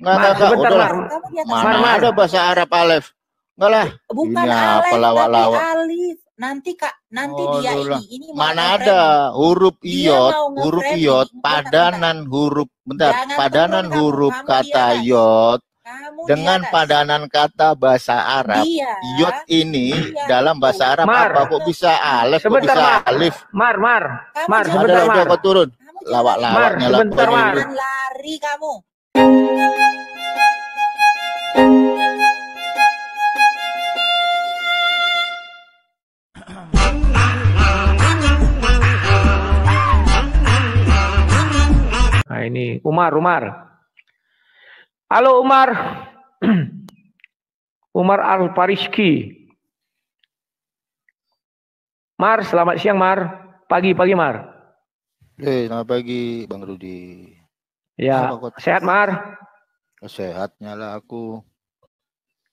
Enggak. Sebentar, Udah Mar. Mana ada bahasa Arab alif? Enggak lah. Bukan Ini alif, apa lawak-lawak. tapi alif. Nanti dia ini mau mana nge-framing. ada huruf Dia iot, mau huruf nge-framing. iot, Bentar. padanan huruf, bentar, Jangan padanan turun huruf kamu kata di atas. iot Kamu dengan di atas. padanan kata bahasa Arab. Dia, Iot ini dia dalam itu. bahasa Arab Mar. apa? Kok bisa alif, kok Sebentar, bisa Mar. alif? Mar, Kamu sebentar, Ada Mar. kau turun. Kamu jangan Lawak-lawaknya Mar, lah. sebentar, pokoknya. Mar. Jangan lari kamu. Nah ini Umar. Halo Umar. Umar Al-Fariski. Mar, selamat siang Mar. Pagi Mar. Selamat pagi Bang Rudi. Ya, sehat Mar? Sehatnya lah aku.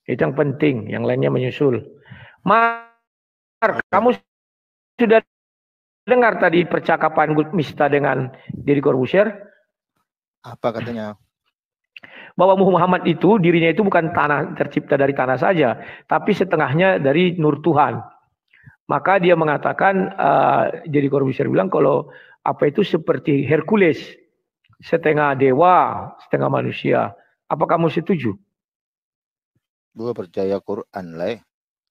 Itu yang penting, yang lainnya menyusul. Mar, kamu sudah dengar tadi percakapan Gus Miftah dengan Deddy Corbuzier? Apa katanya? Bahwa Muhammad itu dirinya itu bukan tanah, tercipta dari tanah saja, tapi setengahnya dari nur Tuhan. Maka dia mengatakan, Deddy Corbuzier bilang kalau apa itu seperti Hercules, setengah dewa, setengah manusia. Apa kamu setuju? Gue percaya Quran lah,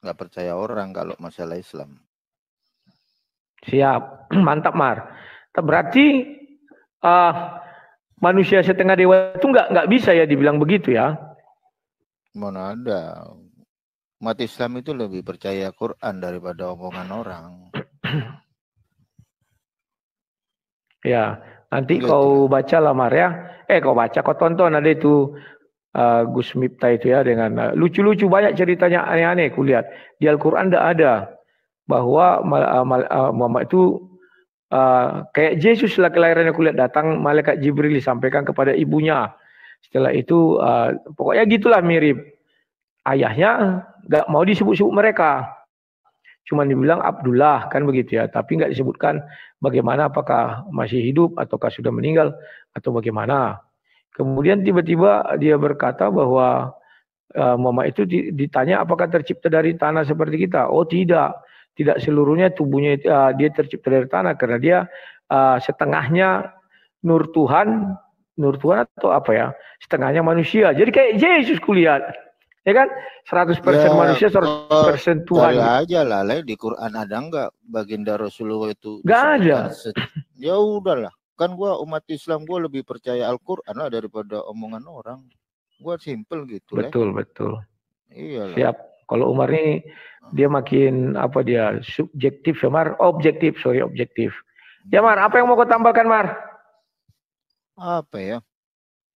nggak percaya orang kalau masalah Islam. Siap, mantap Mar. Berarti manusia setengah dewa itu nggak bisa ya dibilang begitu ya? Mana ada. Umat Islam itu lebih percaya Quran daripada omongan orang. Ya, nanti Enggak, kau baca lah Mar ya. Kau tonton ada itu Gus Miftah itu ya dengan lucu-lucu banyak ceritanya aneh-aneh. Kulihat di Al-Quran tidak ada bahwa Muhammad itu kayak Yesus lah kelahirannya, kulihat datang malaikat Jibril disampaikan kepada ibunya. Setelah itu pokoknya gitulah mirip. Ayahnya nggak mau disebut-sebut mereka. Cuma dibilang Abdullah kan begitu ya, tapi nggak disebutkan bagaimana, apakah masih hidup ataukah sudah meninggal atau bagaimana. Kemudian tiba-tiba dia berkata bahwa Muhammad itu ditanya apakah tercipta dari tanah seperti kita. Oh tidak seluruhnya tubuhnya dia tercipta dari tanah karena dia setengahnya nur Tuhan atau apa ya, setengahnya manusia. Jadi kayak Yesus kulihat. Ya kan? 100% ya, manusia, 100% Tuhan. Cari aja lah, di Quran ada enggak baginda Rasulullah itu? Enggak ada. Ya udahlah. Kan gua umat Islam, gua lebih percaya Al-Quran lah daripada omongan orang. Gua simple gitu. Betul. Iya lah. Siap. Kalau Umar ini dia makin apa dia subjektif ya Mar, objektif. Ya Mar, apa yang mau kau tambahkan Mar? Apa ya?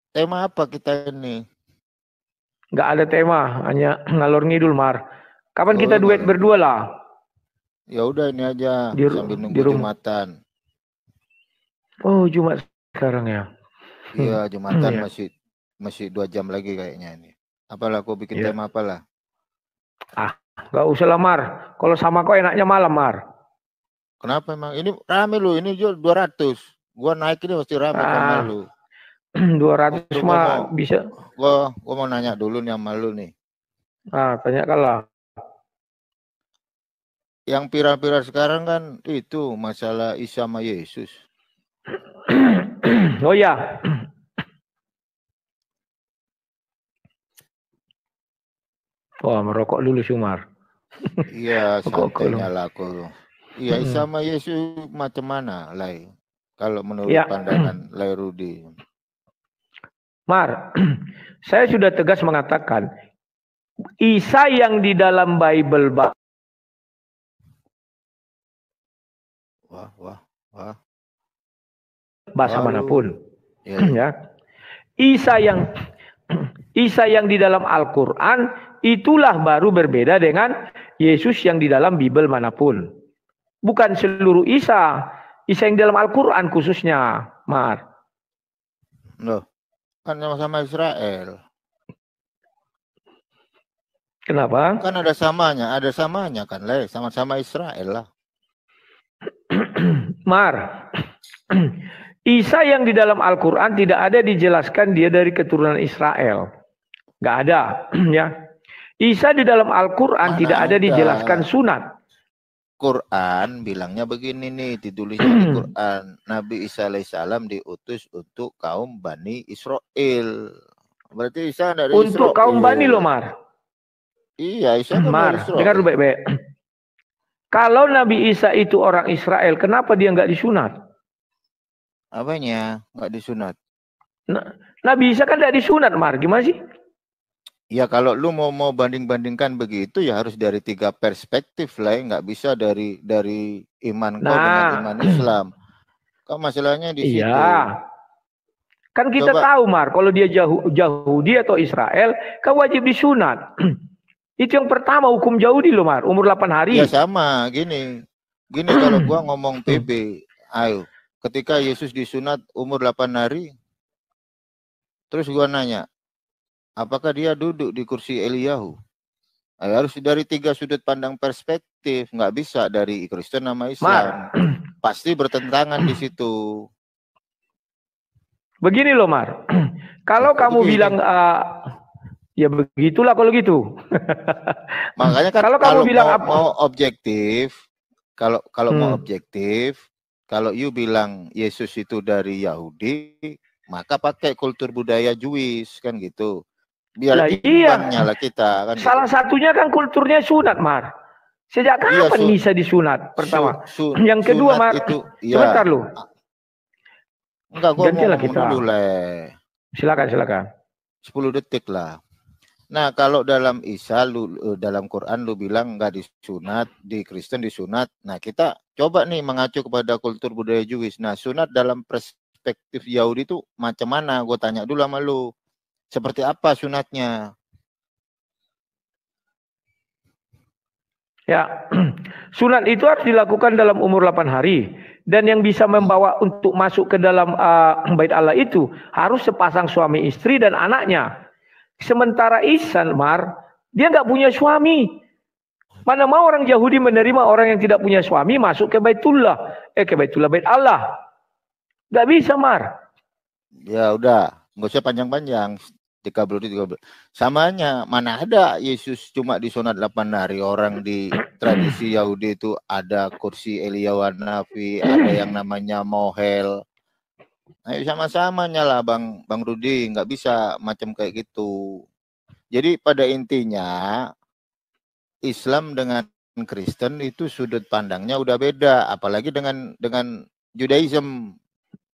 Tema apa kita ini? Nggak ada tema, hanya ngalor ngidul Mar. Kapan kita duet berdua lah? Ya udah ini aja sambil nunggu Jumatan. Oh Jumat sekarang ya? Iya Jumatan masih 2 jam lagi kayaknya ini. Apalah kau bikin tema apalah? Nggak usah lah Mar. Kalau sama kau enaknya malam Mar. Kenapa emang? Ini rame lu, ini jual 200. Gua naik ini pasti rame sama lu. 200 mah bisa. Gua mau nanya dulu nih sama lu nih. Tanya kalah. Yang viral-viral sekarang kan itu masalah Isa sama Yesus. Oh ya. Wah, merokok dulu Sumar. Iya, santainya lah aku. Iya, Isa sama Yesus macam mana, Lai? Kalau menurut pandangan Lai Rudi. Mar, saya sudah tegas mengatakan Isa yang di dalam Bible bahasa manapun ya. Isa yang di dalam Al-Quran itulah baru berbeda dengan Yesus yang di dalam Bible manapun. Bukan seluruh Isa yang di dalam Al-Quran khususnya, Mar. Loh. Kan sama-sama Israel. Kenapa? Kan ada samanya kan, Le, sama-sama Israel lah. Mar, Isa yang di dalam Al-Quran tidak ada dijelaskan dia dari keturunan Israel. Nggak ada. Ya. Isa di dalam Al-Quran tidak ada dijelaskan sunat. Quran bilangnya begini nih, ditulisnya di Quran. Nabi Isa alaihissalam diutus untuk kaum Bani Israel. Berarti Isa dari untuk Israel. Kaum Bani loh, Mar. Iya, Isa kan Mar, dengar dulu baik-baik. Kalau Nabi Isa itu orang Israel, kenapa dia nggak disunat? Apanya nggak disunat? Nabi Isa kan nggak disunat, Mar. Gimana sih? Ya kalau lu mau banding-bandingkan begitu ya harus dari 3 perspektif lah, nggak bisa dari iman kau dengan iman Islam. Kok masalahnya di situ? Kan kita tahu, Mar, kalau dia Yahudi atau Israel, kan wajib disunat. Itu yang pertama, hukum Yahudi loh, Mar, umur 8 hari. Ya sama, gini kalau gua ngomong PB, ayo, ketika Yesus disunat umur 8 hari, terus gua nanya, apakah dia duduk di kursi Eliyahu? Harus dari 3 sudut pandang perspektif, nggak bisa dari Kristen sama Islam. Pasti bertentangan di situ. Begini loh, Mar. Kalau kamu bilang ya begitulah kalau gitu. Makanya kan kalau bilang mau objektif, kalau mau objektif, kalau you bilang Yesus itu dari Yahudi, maka pakai kultur budaya Jewish kan gitu. Biar imbangnya lah kita kan. Salah satunya kan kulturnya sunat, Mar. Sejak kapan bisa disunat? Pertama. Yang kedua, Mar. Itu, sebentar lu. Enggak, gua mau dulu lah. Silakan. 10 detik lah. Nah, kalau dalam Isa, dalam Quran lu bilang enggak disunat, di Kristen disunat. Nah, kita coba nih mengacu kepada kultur budaya Jewish. Nah, sunat dalam perspektif Yahudi itu macam mana? Gue tanya dulu sama lu. Seperti apa sunatnya? Ya, sunat itu harus dilakukan dalam umur 8 hari. Dan yang bisa membawa untuk masuk ke dalam bait Allah itu harus sepasang suami istri dan anaknya. Sementara Ihsan, Mar, dia nggak punya suami. Mana mau orang Yahudi menerima orang yang tidak punya suami masuk ke Baitullah. Ke Baitullah, bait Allah. Nggak bisa, Mar. Ya udah, nggak usah panjang-panjang. 30. Samanya, mana ada Yesus cuma disunat 8 hari. Orang di tradisi Yahudi itu ada kursi Eliyahu Nabi, ada yang namanya Mohel. Ayo sama-sama nyala Bang Rudi, nggak bisa macam kayak gitu. Jadi pada intinya Islam dengan Kristen itu sudut pandangnya udah beda, apalagi dengan Judaism.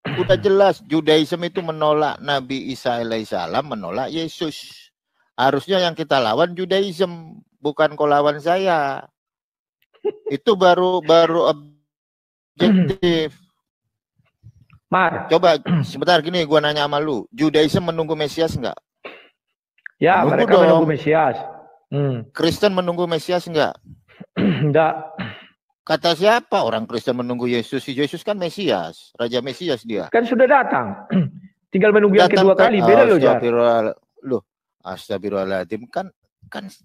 Udah jelas Judaism itu menolak Nabi Isa alaihissalam, menolak Yesus. Harusnya yang kita lawan Judaism, bukan kau lawan saya. Itu baru objektif. Mar, coba sebentar gini, gua nanya sama lu, Judaism menunggu Mesias enggak? Ya, mereka menunggu Mesias. Kristen menunggu Mesias enggak? Enggak. Kata siapa orang Kristen menunggu Yesus? Si Yesus kan Mesias, Raja Mesias dia. Kan sudah datang. Tinggal menunggu yang kedua kali. Beda loh, Jar. Astagfirullahaladzim. Kan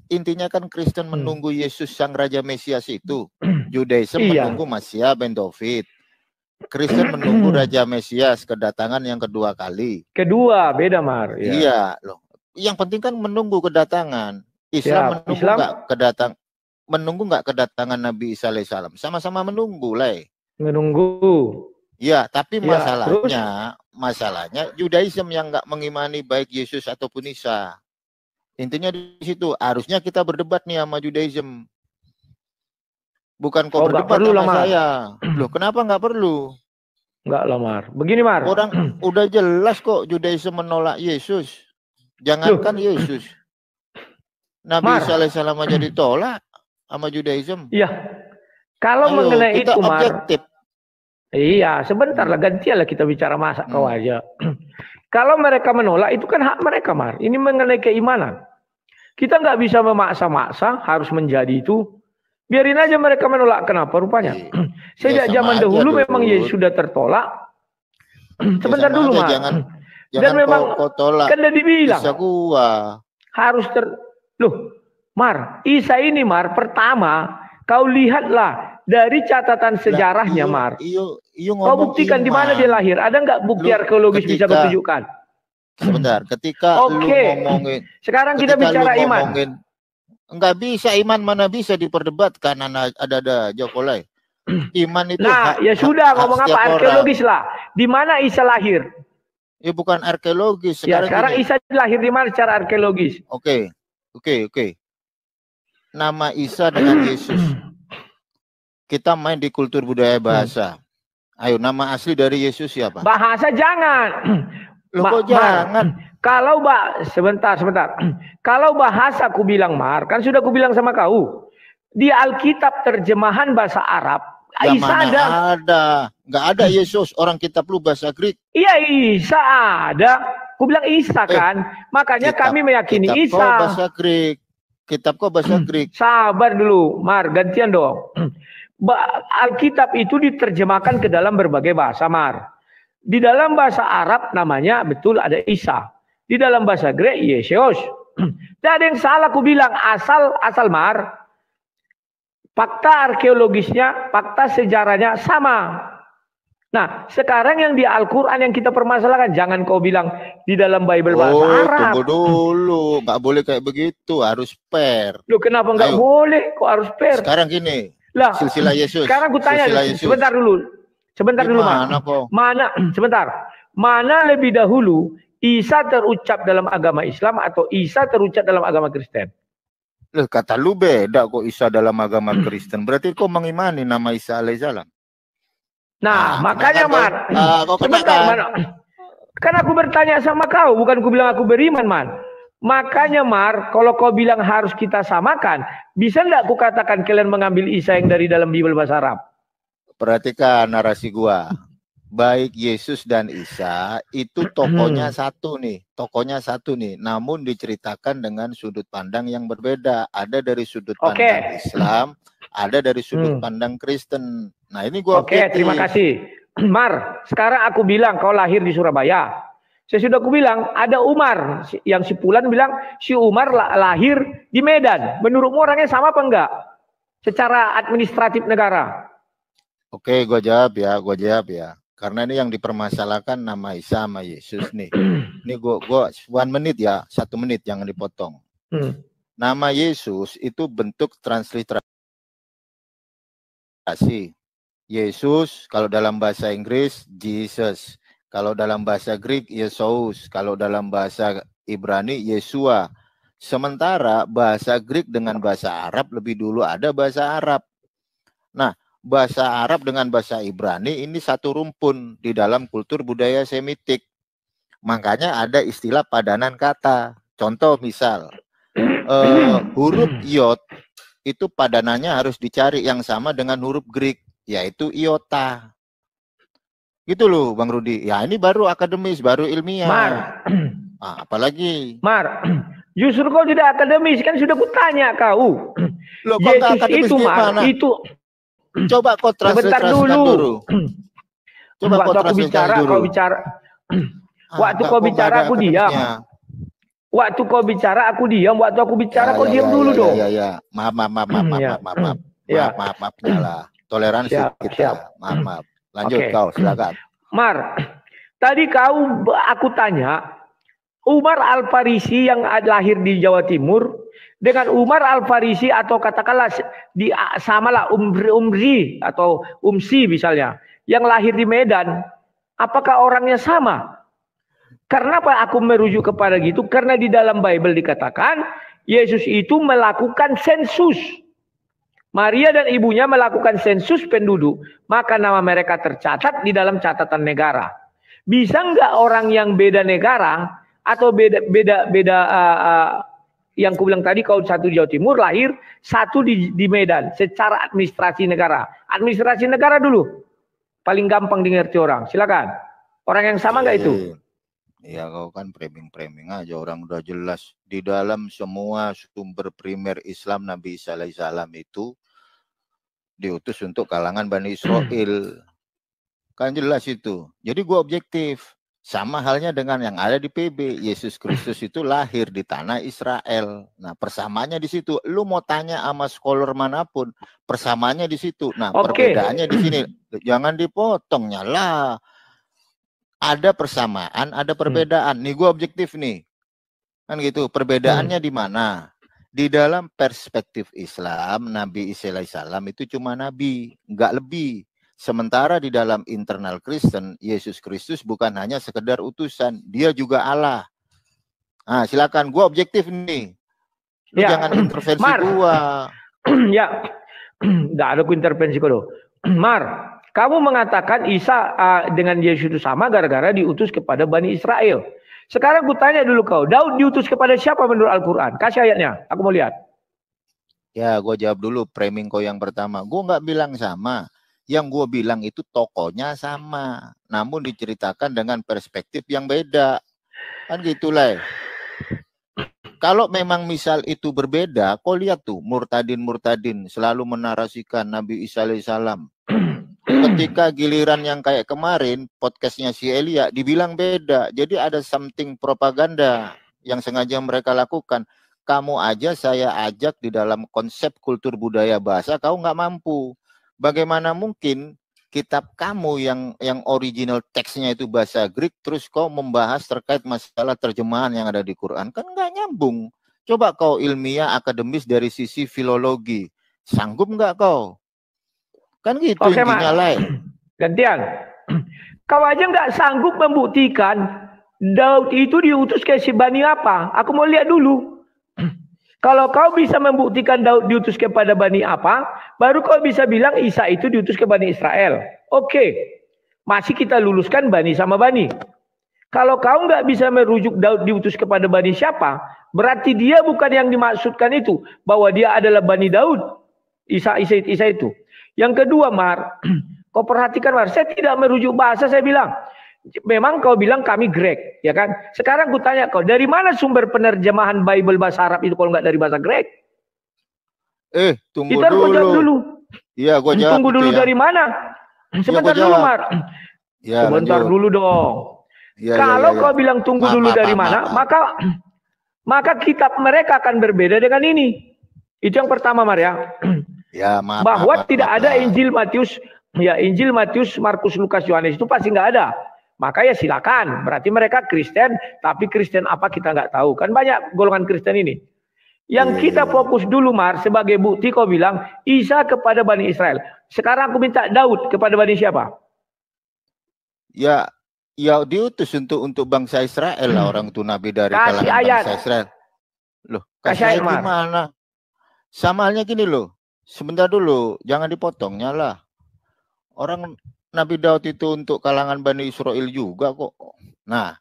intinya kan Kristen menunggu Yesus sang Raja Mesias itu. Judaism menunggu Masya ben David. Kristen menunggu Raja Mesias kedatangan yang kedua kali. Kedua, beda, Mar. Ya. Iya, loh. Yang penting kan menunggu kedatangan. Islam menunggu nggak kedatangan Nabi Isa alaihissalam? Sama-sama menunggu lah. Menunggu. Ya, tapi masalahnya Judaism yang nggak mengimani baik Yesus ataupun Isa. Intinya di situ. Harusnya kita berdebat nih sama Judaism. Bukan kok berdebat sama saya. Loh, kenapa nggak perlu? Nggak lah, Mar. Begini, Mar. Orang udah jelas kok Judaism menolak Yesus. Jangankan Yesus. Nabi Isa alaihissalam aja ditolak sama Judaism. Iya. Kalau mengenai itu, Mar. Iya, sebentar lah, gantilah kita bicara masa kau aja. Kalau mereka menolak, itu kan hak mereka, Mar. Ini mengenai keimanan. Kita nggak bisa memaksa-maksa, harus menjadi itu. Biarin aja mereka menolak. Kenapa rupanya? Sejak zaman dahulu memang Yesus sudah tertolak. Sebentar dulu, Mar. Dan memang kau tolak. Kan udah dibilang. Isa gua. Harus Loh, Mar, Isa ini, Mar, pertama, kau lihatlah dari catatan sejarahnya, Mar. Kau buktikan di mana dia lahir. Ada nggak bukti arkeologis bisa kau tunjukkan? Sebentar, ketika lu ngomongin. Sekarang kita bicara iman. Enggak bisa iman, mana bisa diperdebatkan, ada Jokolai. Iman itu ya sudah, ngomong apa? Arkeologis lah. Di mana Isa lahir? Ya bukan arkeologis. Sekarang Isa lahir di mana secara arkeologis? Oke. Nama Isa dengan Yesus. Kita main di kultur budaya bahasa. Ayo, nama asli dari Yesus siapa? Bahasa jangan. Loh, kok jangan? Kalau sebentar. Kalau bahasa aku bilang, Mar, kan sudah aku bilang sama kau. Di Alkitab terjemahan bahasa Arab, Isa ada. Nggak ada Yesus, orang kitab lu bahasa Greek. Iya, Isa ada. Aku bilang Isa kan. Makanya kami meyakini Isa. Kitab bahasa Greek. Kitab kau bahasa Greek. Sabar dulu, Mar, gantian dong. Alkitab itu diterjemahkan ke dalam berbagai bahasa, Mar. Di dalam bahasa Arab namanya betul ada Isa. Di dalam bahasa Grek Yesus. Tidak ada yang salah aku bilang, asal Mar. Fakta arkeologisnya, fakta sejarahnya sama. Nah, sekarang yang di Al-Quran yang kita permasalahkan, jangan kau bilang di dalam Bible bahasa Arab. Tunggu dulu, nggak boleh kayak begitu, harus fair. Loh, kenapa nggak boleh? Kok harus fair? Sekarang gini, silsilah Yesus. Sekarang aku tanya, sebentar dulu, mana lebih dahulu Isa terucap dalam agama Islam atau Isa terucap dalam agama Kristen? Loh, kata lu beda kok Isa dalam agama Kristen. Berarti kau mengimani nama Isa alaihissalam. Nah, makanya Mar, kan aku bertanya sama kau, bukan aku bilang aku beriman, Man. Makanya Mar, kalau kau bilang harus kita samakan, bisa nggak aku katakan kalian mengambil Isa yang dari dalam Bible bahasa Arab? Perhatikan narasi gua. Baik Yesus dan Isa itu tokohnya satu nih, namun diceritakan dengan sudut pandang yang berbeda. Ada dari sudut pandang Islam, ada dari sudut pandang Kristen. Nah, ini gua terima kasih. Mar, sekarang aku bilang kau lahir di Surabaya. Sesudah aku bilang ada Umar, yang si Pulan bilang si Umar lahir di Medan. Menurutmu orangnya sama apa enggak? Secara administratif negara. Oke, gua jawab ya. Karena ini yang dipermasalahkan nama Isa sama Yesus nih. Ini gua 1 menit ya, 1 menit jangan dipotong. Nama Yesus itu bentuk transliterasi. Yesus kalau dalam bahasa Inggris Jesus, kalau dalam bahasa Greek Yesus, kalau dalam bahasa Ibrani Yesua. Sementara bahasa Greek dengan bahasa Arab lebih dulu ada bahasa Arab. Nah, bahasa Arab dengan bahasa Ibrani ini satu rumpun di dalam kultur budaya Semitik. Makanya ada istilah padanan kata. Contoh misal, huruf Yod itu padanannya harus dicari yang sama dengan huruf Greek, yaitu iota. Gitu loh Bang Rudi. Ya ini baru akademis, baru ilmiah. Mar. Apalagi? Mar, justru kau tidak akademis, kan sudah kutanya kau. Loh, Yesus itu Mar, itu coba kau transliterasikan dulu. Coba waktu aku bicara, dulu. Kau bicara. Waktu kau bicara aku diam. Waktu kau bicara aku diam. Waktu aku bicara kau diam dulu dong. Ya. Maaf. Lah. Toleransi kita. Maaf. Lanjut kau, silakan. Mar, tadi aku tanya, Umar Al-Farisi yang lahir di Jawa Timur dengan Umar Al-Farisi atau katakanlah samalah Umri atau Umsi misalnya yang lahir di Medan, apakah orangnya sama? Karena apa aku merujuk kepada gitu? Karena di dalam Bible dikatakan Yesus itu melakukan sensus. Maria dan ibunya melakukan sensus penduduk, maka nama mereka tercatat di dalam catatan negara. Bisa nggak orang yang beda negara atau beda yang aku bilang tadi, kau satu di Jawa Timur lahir, satu di Medan, secara administrasi negara. Administrasi negara dulu, paling gampang dimengerti orang. Silakan. Orang yang sama nggak itu? Ya kau kan framing aja, orang udah jelas di dalam semua sumber primer Islam Nabi Isa alaihissalam itu diutus untuk kalangan Bani Israel. Kan jelas itu. Jadi gua objektif. Sama halnya dengan yang ada di PB. Yesus Kristus itu lahir di tanah Israel. Nah, persamaannya di situ. Lu mau tanya sama scholar manapun, persamaannya di situ. Nah, perbedaannya di sini. Jangan dipotongnya lah. Ada persamaan, ada perbedaan. Nih gue objektif nih. Kan gitu. Perbedaannya di mana? Di dalam perspektif Islam, Nabi Isa alaihissalam itu cuma nabi, enggak lebih. Sementara di dalam internal Kristen, Yesus Kristus bukan hanya sekedar utusan, dia juga Allah. Nah, silakan, gua objektif nih. Lu jangan intervensi gua. Ya, enggak ada ku intervensi kau. Mar, kamu mengatakan Isa dengan Yesus itu sama gara-gara diutus kepada Bani Israel. Sekarang ku tanya dulu kau, Daud diutus kepada siapa menurut Al-Quran? Kasih ayatnya, aku mau lihat. Ya, gua jawab dulu framing kau yang pertama. Gua nggak bilang sama. Yang gue bilang itu tokohnya sama, namun diceritakan dengan perspektif yang beda. Kan gitulah. Kalau memang misal itu berbeda, kau lihat tuh murtadin selalu menarasikan Nabi Isa alaihissalam. Ketika giliran yang kayak kemarin podcastnya si Elia dibilang beda, jadi ada something propaganda yang sengaja mereka lakukan. Kamu aja saya ajak di dalam konsep kultur budaya bahasa, kau nggak mampu. Bagaimana mungkin kitab kamu yang original teksnya itu bahasa Greek, terus kau membahas terkait masalah terjemahan yang ada di Quran? Kan nggak nyambung. Coba kau ilmiah akademis dari sisi filologi, sanggup nggak kau? Kan gitu intinya lain. Gantian, kau aja nggak sanggup membuktikan Daud itu diutus ke si Bani apa? Aku mau lihat dulu. Kalau kau bisa membuktikan Daud diutus kepada Bani apa, baru kau bisa bilang Isa itu diutus ke Bani Israel. Oke, masih kita luluskan Bani sama Bani. Kalau kau nggak bisa merujuk Daud diutus kepada Bani siapa, berarti dia bukan yang dimaksudkan itu, bahwa dia adalah Bani Daud. Isa itu. Yang kedua, Mar, kau perhatikan, Mar, saya tidak merujuk bahasa, saya bilang. Memang kau bilang kami Grek, ya kan? Sekarang aku tanya kau, dari mana sumber penerjemahan Bible bahasa Arab itu kalau nggak dari bahasa Grek? Tunggu dulu. Iya, gua jawab. Tunggu dulu ya. Dari mana? Sebentar dulu, Mar. Ya, sebentar dulu dong. Ya, kalau kau bilang tunggu dulu dari mana, maka kitab mereka akan berbeda dengan ini. Itu yang pertama, Mar ya. Ya, bahwa tidak ada Injil Matius, Injil Matius, Markus, Lukas, Yohanes itu pasti nggak ada. Maka ya silakan, berarti mereka Kristen, tapi Kristen apa kita nggak tahu. Kan banyak golongan Kristen ini. Yang kita fokus dulu, Mar, sebagai bukti kau bilang Isa kepada Bani Israel. Sekarang aku minta Daud kepada Bani siapa? Ya diutus untuk bangsa Israel lah, orang itu nabi dari kalangan bangsa Israel. Loh, kasih ayat gimana? Sama halnya gini loh. Sebentar dulu, jangan dipotongnya lah. Orang Nabi Daud itu untuk kalangan Bani Israel juga kok. Nah,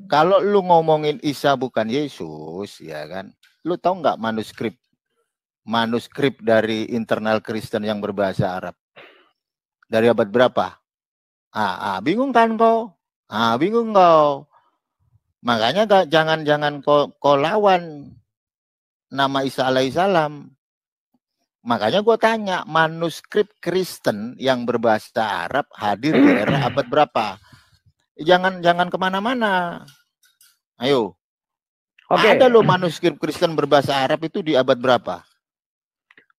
kalau lu ngomongin Isa bukan Yesus, ya kan? Lu tahu nggak manuskrip dari internal Kristen yang berbahasa Arab? Dari abad berapa? Bingung kan kau? Bingung kau. Makanya jangan kau lawan nama Isa alaihissalam. Makanya gue tanya, manuskrip Kristen yang berbahasa Arab hadir di era abad berapa? Jangan kemana-mana. Ayo. Ada loh manuskrip Kristen berbahasa Arab itu di abad berapa?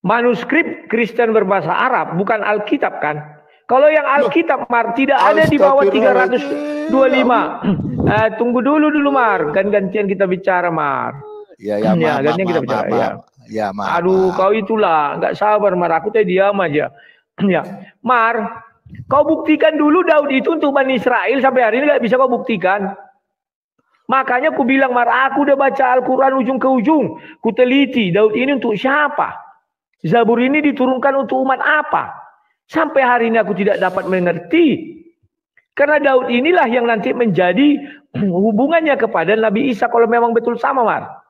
Manuskrip Kristen berbahasa Arab, bukan Alkitab kan? Kalau yang Alkitab, Mar, tidak ada di bawah 325. Tunggu dulu, Mar. Gantian kita bicara, Mar. Gantian kita bicara. Ya, Mar. Aduh, kau itulah nggak sabar, Mar. Aku tadi diam aja. Ya, Mar, kau buktikan dulu Daud itu untuk Bani Israel sampai hari ini nggak bisa kau buktikan. Makanya aku bilang, Mar, aku udah baca Al-Quran ujung ke ujung. Ku teliti Daud ini untuk siapa? Zabur ini diturunkan untuk umat apa? Sampai hari ini aku tidak dapat mengerti. Karena Daud inilah yang nanti menjadi hubungannya kepada Nabi Isa kalau memang betul sama, Mar.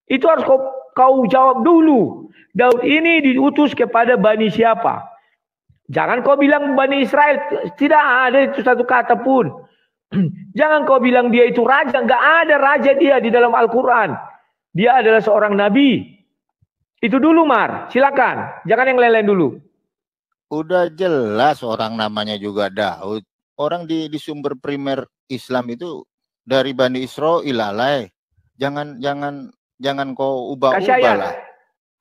Itu harus kau jawab dulu. Daud ini diutus kepada Bani siapa? Jangan kau bilang Bani Israel. Tidak ada itu satu kata pun. Jangan kau bilang dia itu raja. Enggak ada raja dia di dalam Al-Quran. Dia adalah seorang nabi. Itu dulu, Mar. Silakan. Jangan yang lain-lain dulu. Udah jelas orang namanya juga Daud. orang di sumber primer Islam itu dari Bani Israel alay. Jangan kau ubah-ubah lah.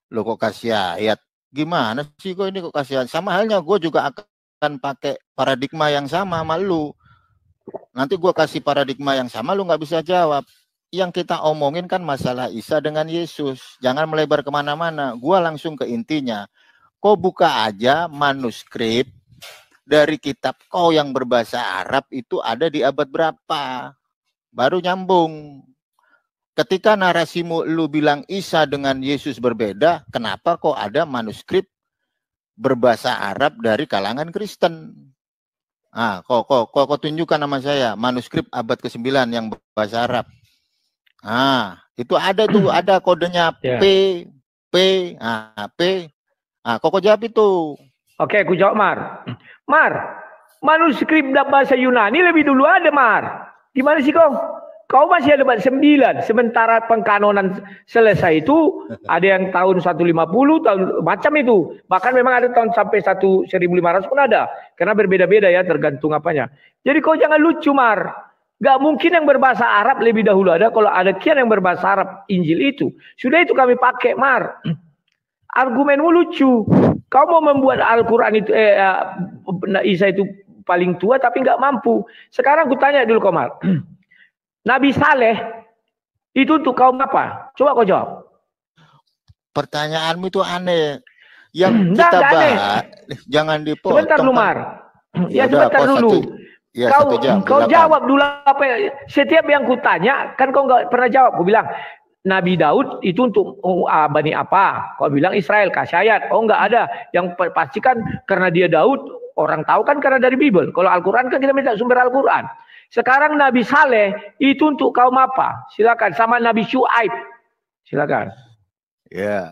Lo kok kasih ayat? Gimana sih kok ini kok kasih ayat? Sama halnya gue juga akan pakai paradigma yang sama sama lu. Nanti gue kasih paradigma yang sama, lu nggak bisa jawab. Yang kita omongin kan masalah Isa dengan Yesus. Jangan melebar kemana-mana. Gue langsung ke intinya. Kau buka aja manuskrip dari kitab kau yang berbahasa Arab itu ada di abad berapa. Baru nyambung. Ketika narasimu lu bilang Isa dengan Yesus berbeda, kenapa kok ada manuskrip berbahasa Arab dari kalangan Kristen? Ah, kok tunjukkan nama saya manuskrip abad ke-9 yang berbahasa Arab. Ah, itu ada tuh, ada kodenya P. P. Ah, kok jawab itu. Oke, aku jawab Mar, manuskrip bahasa Yunani lebih dulu ada, Mar. Gimana sih kau? Kau masih ada abad 9, sementara pengkanonan selesai itu ada yang tahun 150, tahun macam itu. Bahkan memang ada tahun sampai 1500 pun ada. Karena berbeda-beda ya, tergantung apanya. Jadi kau jangan lucu, Mar. Gak mungkin yang berbahasa Arab lebih dahulu ada. Kalau ada kian yang berbahasa Arab, Injil itu. Sudah itu kami pakai, Mar. Argumenmu lucu. Kau mau membuat Al-Quran itu, Isa itu paling tua tapi nggak mampu. Sekarang aku tanya dulu, Komar. Nabi Saleh itu untuk kaum apa? Coba kau jawab. Pertanyaanmu itu aneh. Yang kita bahas, jangan dipotong. Sebentar lu, Mar. Ya sebentar dulu. Kau jawab dulu apa? Setiap yang ku tanya, kan kau nggak pernah jawab. Ku bilang, Nabi Daud itu untuk Bani apa? Kau bilang Israel, kasih ayat. Oh nggak ada. Yang pastikan karena dia Daud, orang tahu kan karena dari Bible. Kalau Al-Quran kan kita minta sumber Al-Quran. Sekarang Nabi Saleh itu untuk kaum apa? Silakan. Sama Nabi Syuaib. Silakan. Ya,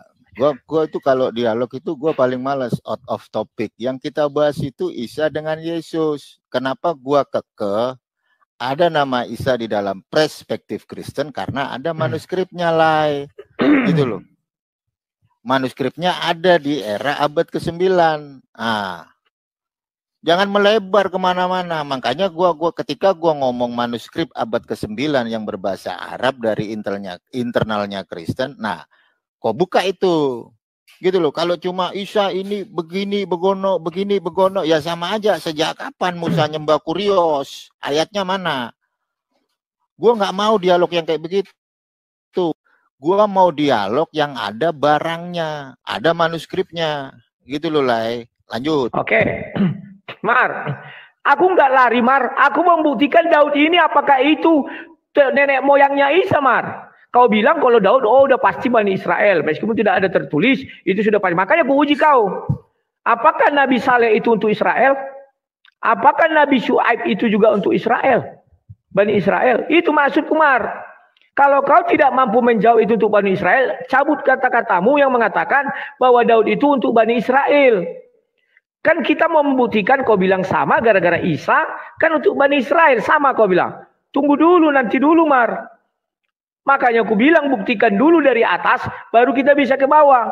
gua itu kalau dialog itu gua paling malas, out of topic. Yang kita bahas itu Isa dengan Yesus. Kenapa gua kekeh ada nama Isa di dalam perspektif Kristen? Karena ada manuskripnya lah. Gitu loh. Manuskripnya ada di era abad ke-9. Jangan melebar kemana-mana. Makanya ketika gua ngomong manuskrip abad ke-9 yang berbahasa Arab dari internalnya Kristen, nah, kok buka itu. Gitu loh. Kalau cuma Isa ini begini begono, begini begono, ya sama aja. Sejak kapan Musa nyembah Kurios? Ayatnya mana? Gua nggak mau dialog yang kayak begitu. Gua mau dialog yang ada barangnya, ada manuskripnya. Gitu loh, Lai. Lanjut. Oke. Mar, aku nggak lari, Mar. Aku membuktikan Daud ini apakah itu nenek moyangnya Isa, Mar. Kau bilang kalau Daud, udah pasti Bani Israel. Meskipun tidak ada tertulis, itu sudah pasti. Makanya aku uji kau. Apakah Nabi Saleh itu untuk Israel? Apakah Nabi Syuaib itu juga untuk Israel? Bani Israel. Itu maksudku, Mar. Kalau kau tidak mampu menjawab itu untuk Bani Israel, cabut kata-katamu yang mengatakan bahwa Daud itu untuk Bani Israel. Kan kita mau membuktikan, kau bilang sama gara-gara Isa, kan untuk Bani Israel sama kau bilang. Tunggu dulu, nanti dulu, Mar. Makanya aku bilang buktikan dulu dari atas, baru kita bisa ke bawah.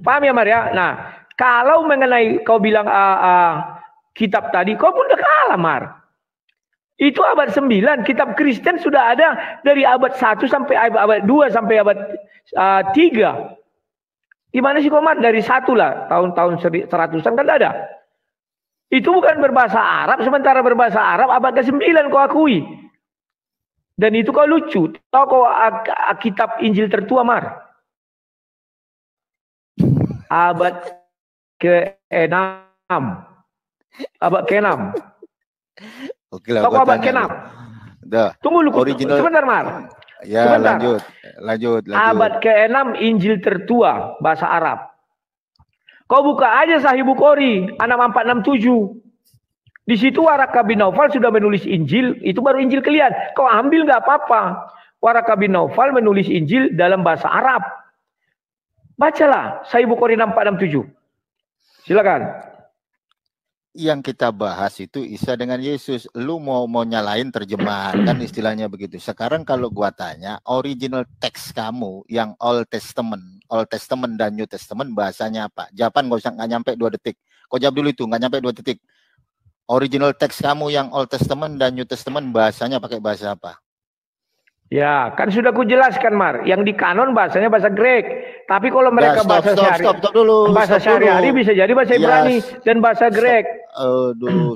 Paham ya, Mar ya? Nah, kalau mengenai kau bilang kitab tadi, kau pun udah kalah, Mar. Itu abad 9, kitab Kristen sudah ada dari abad 1 sampai abad 2 sampai abad 3. Gimana sih, Komar? Dari 1 lah, tahun-tahun 100-an kan ada. Itu bukan berbahasa Arab, sementara berbahasa Arab abad ke-9 kau akui. Dan itu kau lucu. Tahu kau kitab Injil tertua, Mar? Abad ke-6. Abad ke-6. Oke lah, tahu kau abad ke-6? Tunggu lu, sebentar, Mar. Ya, sebentar. Lanjut. Abad ke-6 Injil tertua bahasa Arab. Kau buka aja Sahih Bukhari 6467. Di situ Waraka bin Naufal sudah menulis Injil, itu baru Injil kalian. Kau ambil nggak apa-apa. Waraka bin Naufal menulis Injil dalam bahasa Arab. Bacalah Sahih Bukhari 6467. Silakan. Yang kita bahas itu Isa dengan Yesus. Lu mau nyalain terjemahan kan istilahnya begitu. Sekarang kalau gua tanya, original teks kamu yang Old Testament dan New Testament bahasanya apa? Jawaban nggak nyampe 2 detik. Kau jawab dulu itu, nggak nyampe 2 detik. Original teks kamu yang Old Testament dan New Testament bahasanya pakai bahasa apa? Ya, kan sudah ku jelaskan, Mar. Yang di kanon bahasanya bahasa Grek. Tapi kalau mereka bahasa sehari-hari bisa jadi bahasa Ibrani dan bahasa Grek.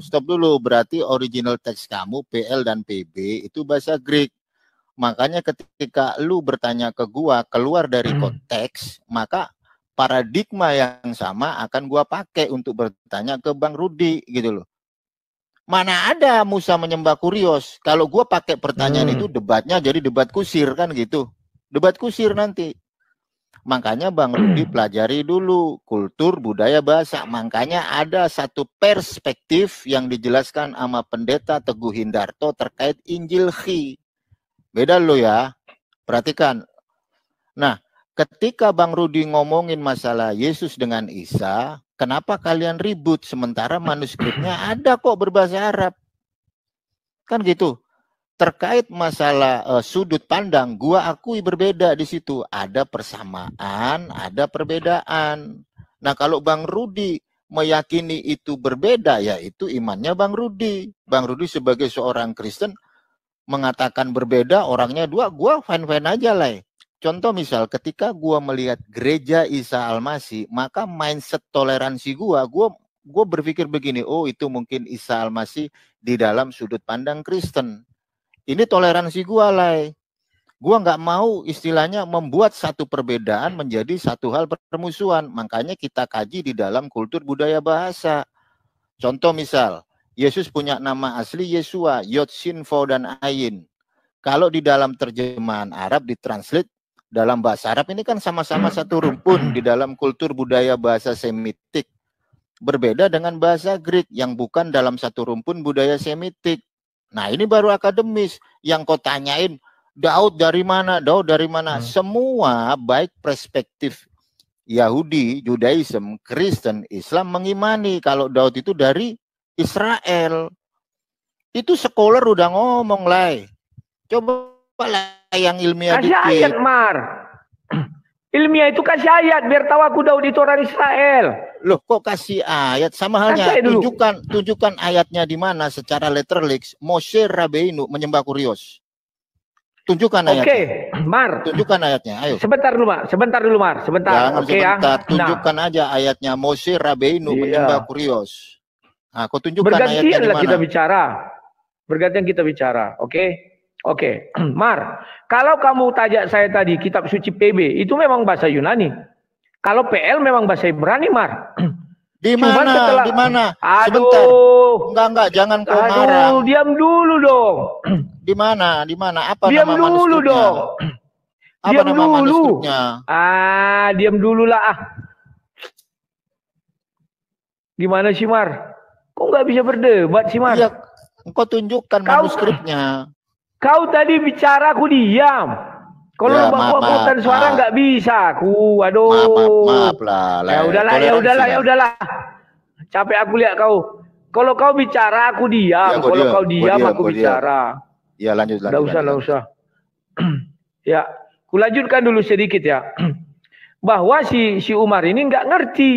Stop dulu. Berarti original teks kamu PL dan PB itu bahasa Grek. Makanya ketika lu bertanya ke gua keluar dari konteks, maka paradigma yang sama akan gua pakai untuk bertanya ke Bang Rudi gitu loh. Mana ada Musa menyembah Kurios? Kalau gua pakai pertanyaan itu debatnya jadi debat kusir kan gitu. Debat kusir nanti. Makanya Bang Rudi pelajari dulu kultur, budaya, bahasa. Makanya ada satu perspektif yang dijelaskan sama Pendeta Teguh Hindarto terkait Injil Khi. Beda lo ya. Perhatikan. Nah, ketika Bang Rudi ngomongin masalah Yesus dengan Isa, kenapa kalian ribut sementara manuskripnya ada kok berbahasa Arab? Kan gitu. Terkait masalah sudut pandang, gua akui berbeda di situ. Ada persamaan, ada perbedaan. Nah, kalau Bang Rudi meyakini itu berbeda, ya itu imannya Bang Rudi. Bang Rudi sebagai seorang Kristen mengatakan berbeda, orangnya dua, gua fine-fine aja lah. Contoh misal, ketika gua melihat gereja Isa Al-Masih, maka mindset toleransi gua berpikir begini, oh itu mungkin Isa Al-Masih di dalam sudut pandang Kristen. Ini toleransi gua lah. Gua nggak mau istilahnya membuat satu perbedaan menjadi satu hal permusuhan. Makanya kita kaji di dalam kultur budaya bahasa. Contoh misal, Yesus punya nama asli Yesua, Yod, Shin, Vav, dan Ayin. Kalau di dalam terjemahan Arab ditranslate dalam bahasa Arab ini kan sama-sama satu rumpun di dalam kultur budaya bahasa Semitik. Berbeda dengan bahasa Greek yang bukan dalam satu rumpun budaya Semitik. Nah, ini baru akademis. Yang kau tanyain, Daud dari mana? Daud dari mana? Semua baik perspektif Yahudi, Judaism, Kristen, Islam mengimani kalau Daud itu dari Israel. Itu scholar udah ngomong lah. Coba lah yang ilmiah kasih dikit. Ayat, Mar. Ilmiah itu kasih ayat biar tahu aku Daud itu orang Israel. Loh, kok kasih ayat? Sama halnya tunjukkan ayatnya di mana secara letterlix Moshe Rabbeinu menyembah Kurios. Tunjukkan ayatnya. Oke, Mar. Tunjukkan ayatnya. Ayo. Sebentar dulu, Mar. Sebentar. Jangan sebentar. Tunjukkan aja ayatnya Moshe Rabbeinu menyembah Kurios. Nah, kau tunjukkan ayatnya di mana? Bergantian kita bicara. Oke, Mar, kalau kamu tanya saya tadi kitab suci PB itu memang bahasa Yunani. Kalau PL memang bahasa Ibrani, Mar. Di mana? Di mana? Aduh. Enggak, jangan kau marah. Diam dulu dong. Di mana? Apa diam nama dulu manuskripnya? Dong. Apa diam nama dulu. Manuskripnya? Diam dulu lah. Gimana sih, Mar? Kok nggak bisa berdebat sih, Mar? Iya, engkau tunjukkan manuskripnya. Kau tadi bicara, aku diam. Kalau ya, potong suara nggak bisa, aku. Aduh. Maaf lah. Ya udahlah. Capek aku lihat kau. Kalau kau bicara, aku diam. Kalau kau diam, aku bicara. Ya lanjut. Nggak usah. Ya, ku lanjutkan dulu sedikit ya. Bahwa si Umar ini nggak ngerti.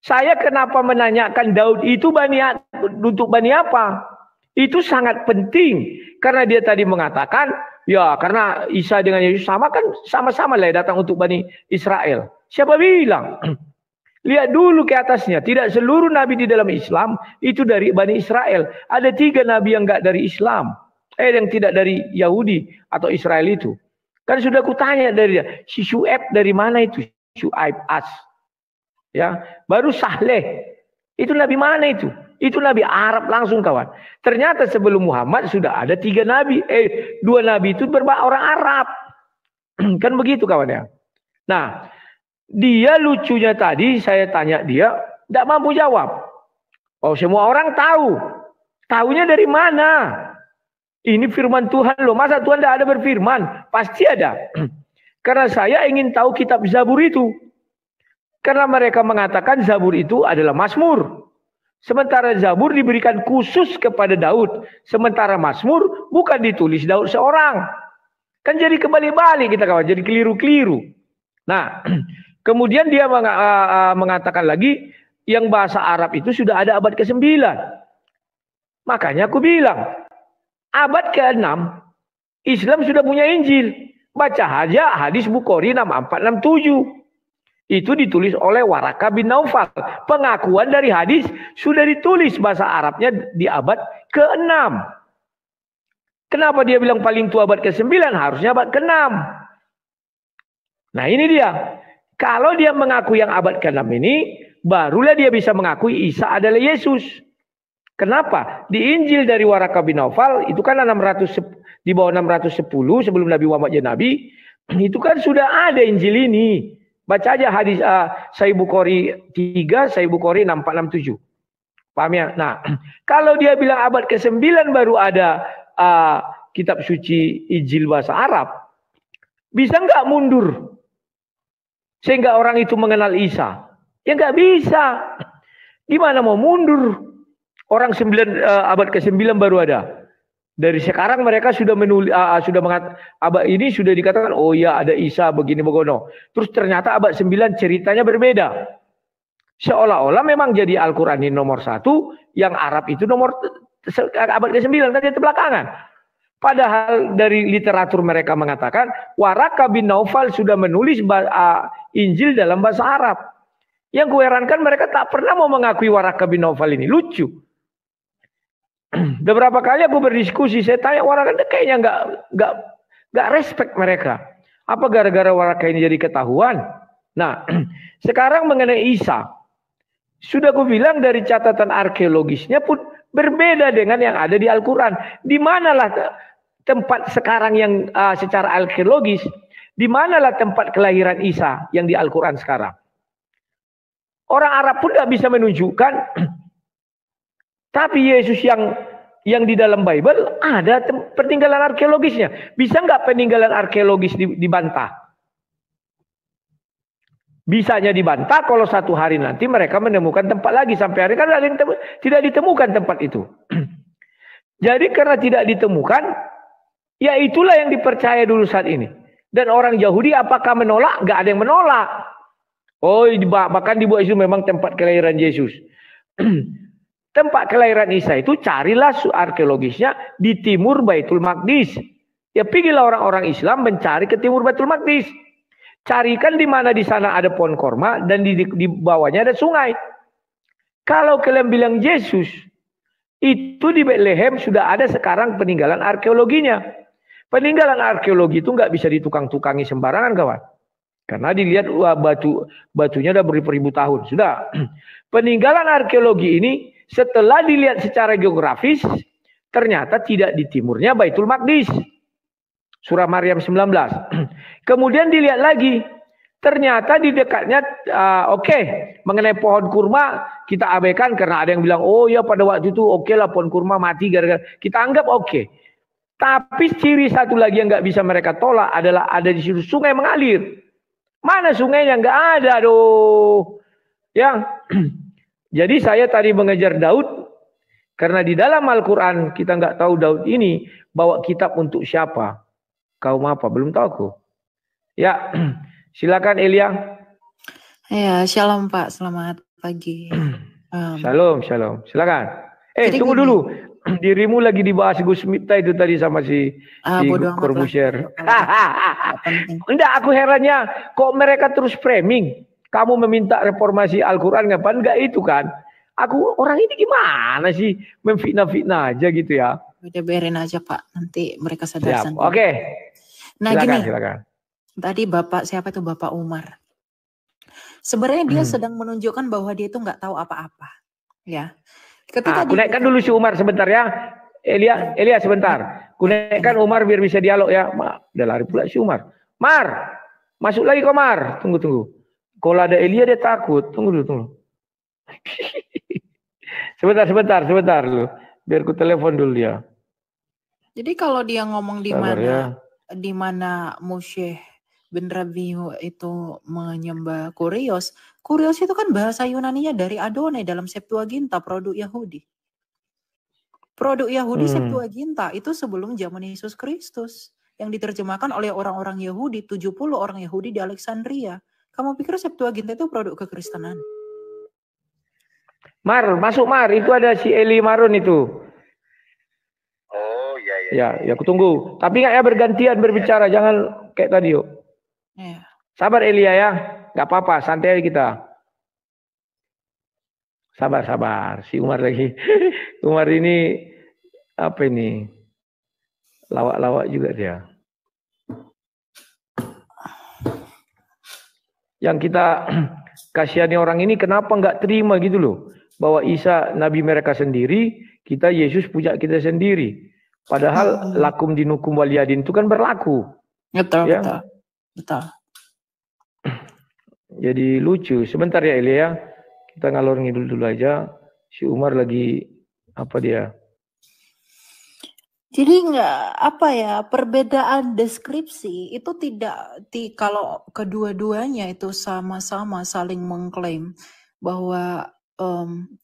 Saya kenapa menanyakan Daud itu untuk Bani apa? Itu sangat penting karena dia tadi mengatakan ya karena Isa dengan Yesus sama-sama lah datang untuk Bani Israel. Siapa bilang? Lihat dulu ke atasnya. Tidak seluruh nabi di dalam Islam itu dari Bani Israel. Ada 3 nabi yang enggak dari Islam. Yang tidak dari Yahudi atau Israel itu. Kan sudah kutanya dari dia. Si Syuaib dari mana itu? Syuaib As. Ya, baru Saleh. Itu nabi mana itu? Itu nabi Arab langsung, kawan. Ternyata sebelum Muhammad sudah ada 3 nabi. 2 nabi itu orang Arab. Kan begitu, kawan ya. Nah, dia lucunya tadi saya tanya dia, tidak mampu jawab. Oh, semua orang tahu. Tahunya dari mana? Ini firman Tuhan loh. Masa Tuhan tidak ada berfirman? Pasti ada. Karena saya ingin tahu kitab Zabur itu. Karena mereka mengatakan Zabur itu adalah Mazmur. Sementara Zabur diberikan khusus kepada Daud. Sementara Mazmur bukan ditulis Daud seorang. Kan jadi kebalik-balik kita, kawan. Jadi keliru-keliru. Nah, kemudian dia mengatakan lagi yang bahasa Arab itu sudah ada abad ke-9. Makanya aku bilang, abad ke-6 Islam sudah punya Injil. Baca aja hadis Bukhari 6467. Itu ditulis oleh Waraka bin Naufal. Pengakuan dari hadis sudah ditulis bahasa Arabnya di abad ke-6. Kenapa dia bilang paling tua abad ke-9? Harusnya abad ke-6. Nah ini dia. Kalau dia mengaku yang abad ke-6 ini, barulah dia bisa mengakui Isa adalah Yesus. Kenapa? Di Injil dari Waraka bin Naufal, itu kan 600, di bawah 610 sebelum Nabi Muhammad jadi Nabi, itu kan sudah ada Injil ini. Baca aja hadis Sahih Bukhari 3, Sahih Bukhari 6467. Paham ya? Nah, kalau dia bilang abad ke-9 baru ada kitab suci Injil bahasa Arab, bisa nggak mundur? Sehingga orang itu mengenal Isa. Ya nggak bisa. Gimana mau mundur? Orang abad ke-9 baru ada. Dari sekarang mereka sudah menulis, abad ini sudah dikatakan, oh ya ada Isa begini begono. Terus ternyata abad 9 ceritanya berbeda. Seolah-olah memang jadi Al-Quran ini nomor 1, yang Arab itu nomor abad ke-9 kan itu belakangan. Padahal dari literatur mereka mengatakan Waraka bin Naufal sudah menulis Injil dalam bahasa Arab. Yang kuherankan mereka tak pernah mau mengakui Waraka bin Naufal ini. Lucu. Beberapa kali aku berdiskusi, saya tanya Waraka kayaknya nggak respect mereka. Apa gara-gara Waraka ini jadi ketahuan? Nah, sekarang mengenai Isa, sudah aku bilang dari catatan arkeologisnya pun berbeda dengan yang ada di Al-Quran. Di manalah tempat sekarang yang secara arkeologis, di manalah tempat kelahiran Isa yang di Al-Quran sekarang? Orang Arab pun nggak bisa menunjukkan. Tapi Yesus yang di dalam Bible ada peninggalan arkeologisnya. Bisa nggak peninggalan arkeologis dibantah? Bisanya dibantah kalau satu hari nanti mereka menemukan tempat lagi. Sampai hari kan ada yang tidak ditemukan tempat itu. Jadi karena tidak ditemukan, ya itulah yang dipercaya dulu saat ini. Dan orang Yahudi apakah menolak? Nggak ada yang menolak. Oh, bahkan dibuat itu memang tempat kelahiran Yesus. Tempat kelahiran Isa itu carilah arkeologisnya di timur Baitul Maqdis. Ya pergilah orang-orang Islam mencari ke timur Baitul Maqdis. Carikan di mana di sana ada pohon korma dan di bawahnya ada sungai. Kalau kalian bilang Yesus, itu di Bethlehem sudah ada sekarang peninggalan arkeologinya. Peninggalan arkeologi itu nggak bisa ditukang-tukangi sembarangan kawan. Karena dilihat batunya udah beribu-ribu tahun. Sudah. Peninggalan arkeologi ini setelah dilihat secara geografis, ternyata tidak di timurnya Baitul Maqdis. Surah Maryam 19. Kemudian dilihat lagi, ternyata di dekatnya, mengenai pohon kurma, kita abaikan karena ada yang bilang, oh ya pada waktu itu oke lah pohon kurma mati gara-gara. Kita anggap oke. Tapi ciri satu lagi yang nggak bisa mereka tolak adalah ada di situ sungai mengalir. Mana sungainya? Nggak ada, aduh. Ya. Jadi saya tadi mengejar Daud karena di dalam Al-Quran kita nggak tahu Daud ini bawa kitab untuk siapa, kaum apa, belum tahu aku. Ya, silakan Elia. Ya, shalom Pak, selamat pagi. Shalom, silakan. Tunggu dulu, dirimu lagi dibahas Gus Miftah itu tadi sama si Corbusier. Enggak, aku herannya kok mereka terus framing. Kamu meminta reformasi Al-Quran, ngapain? Enggak itu kan. Aku orang ini gimana sih? Memfitnah-fitnah aja gitu ya. Udah biarin aja Pak, nanti mereka sadar sendiri. Oke. Nah silakan. Tadi siapa itu Bapak Umar. Sebenarnya dia sedang menunjukkan bahwa dia itu nggak tahu apa-apa. Ya. Ketika aku naikkan dulu si Umar sebentar ya. Elia sebentar. Aku naikkan Umar biar bisa dialog ya. Udah lari pula si Umar. Mar, masuk lagi kok Mar. Tunggu. Kalau ada Elia dia takut. Tunggu dulu. Sebentar lu. Biar ku telepon dulu ya. Jadi kalau dia ngomong di mana Moshe bin Rabihu itu menyembah Kurios. Kurios itu kan bahasa Yunaninya dari Adonai dalam Septuaginta, produk Yahudi. Produk Yahudi Septuaginta itu sebelum zaman Yesus Kristus yang diterjemahkan oleh orang-orang Yahudi, 70 orang Yahudi di Alexandria. Kamu pikir Septuaginta itu produk kekristenan? Mar, masuk Mar. Itu ada si Eli Marun itu. Ya, aku tunggu. Tapi nggak ya bergantian berbicara, jangan kayak tadi yuk. Ya. Sabar Elia ya, nggak apa-apa, santai kita. Sabar. Si Umar lagi. Umar ini apa ini? Lawak-lawak juga dia. Yang kita kasihani orang ini kenapa nggak terima gitu loh. Bahwa Isa Nabi mereka sendiri, kita Yesus punya kita sendiri. Padahal lakum dinukum waliyadin itu kan berlaku. Betul, ya? betul. Jadi lucu. Sebentar ya Elia, kita ngalor ngidul dulu aja. Si Umar lagi apa dia? Jadi perbedaan deskripsi itu tidak kalau kedua-duanya itu sama-sama saling mengklaim bahwa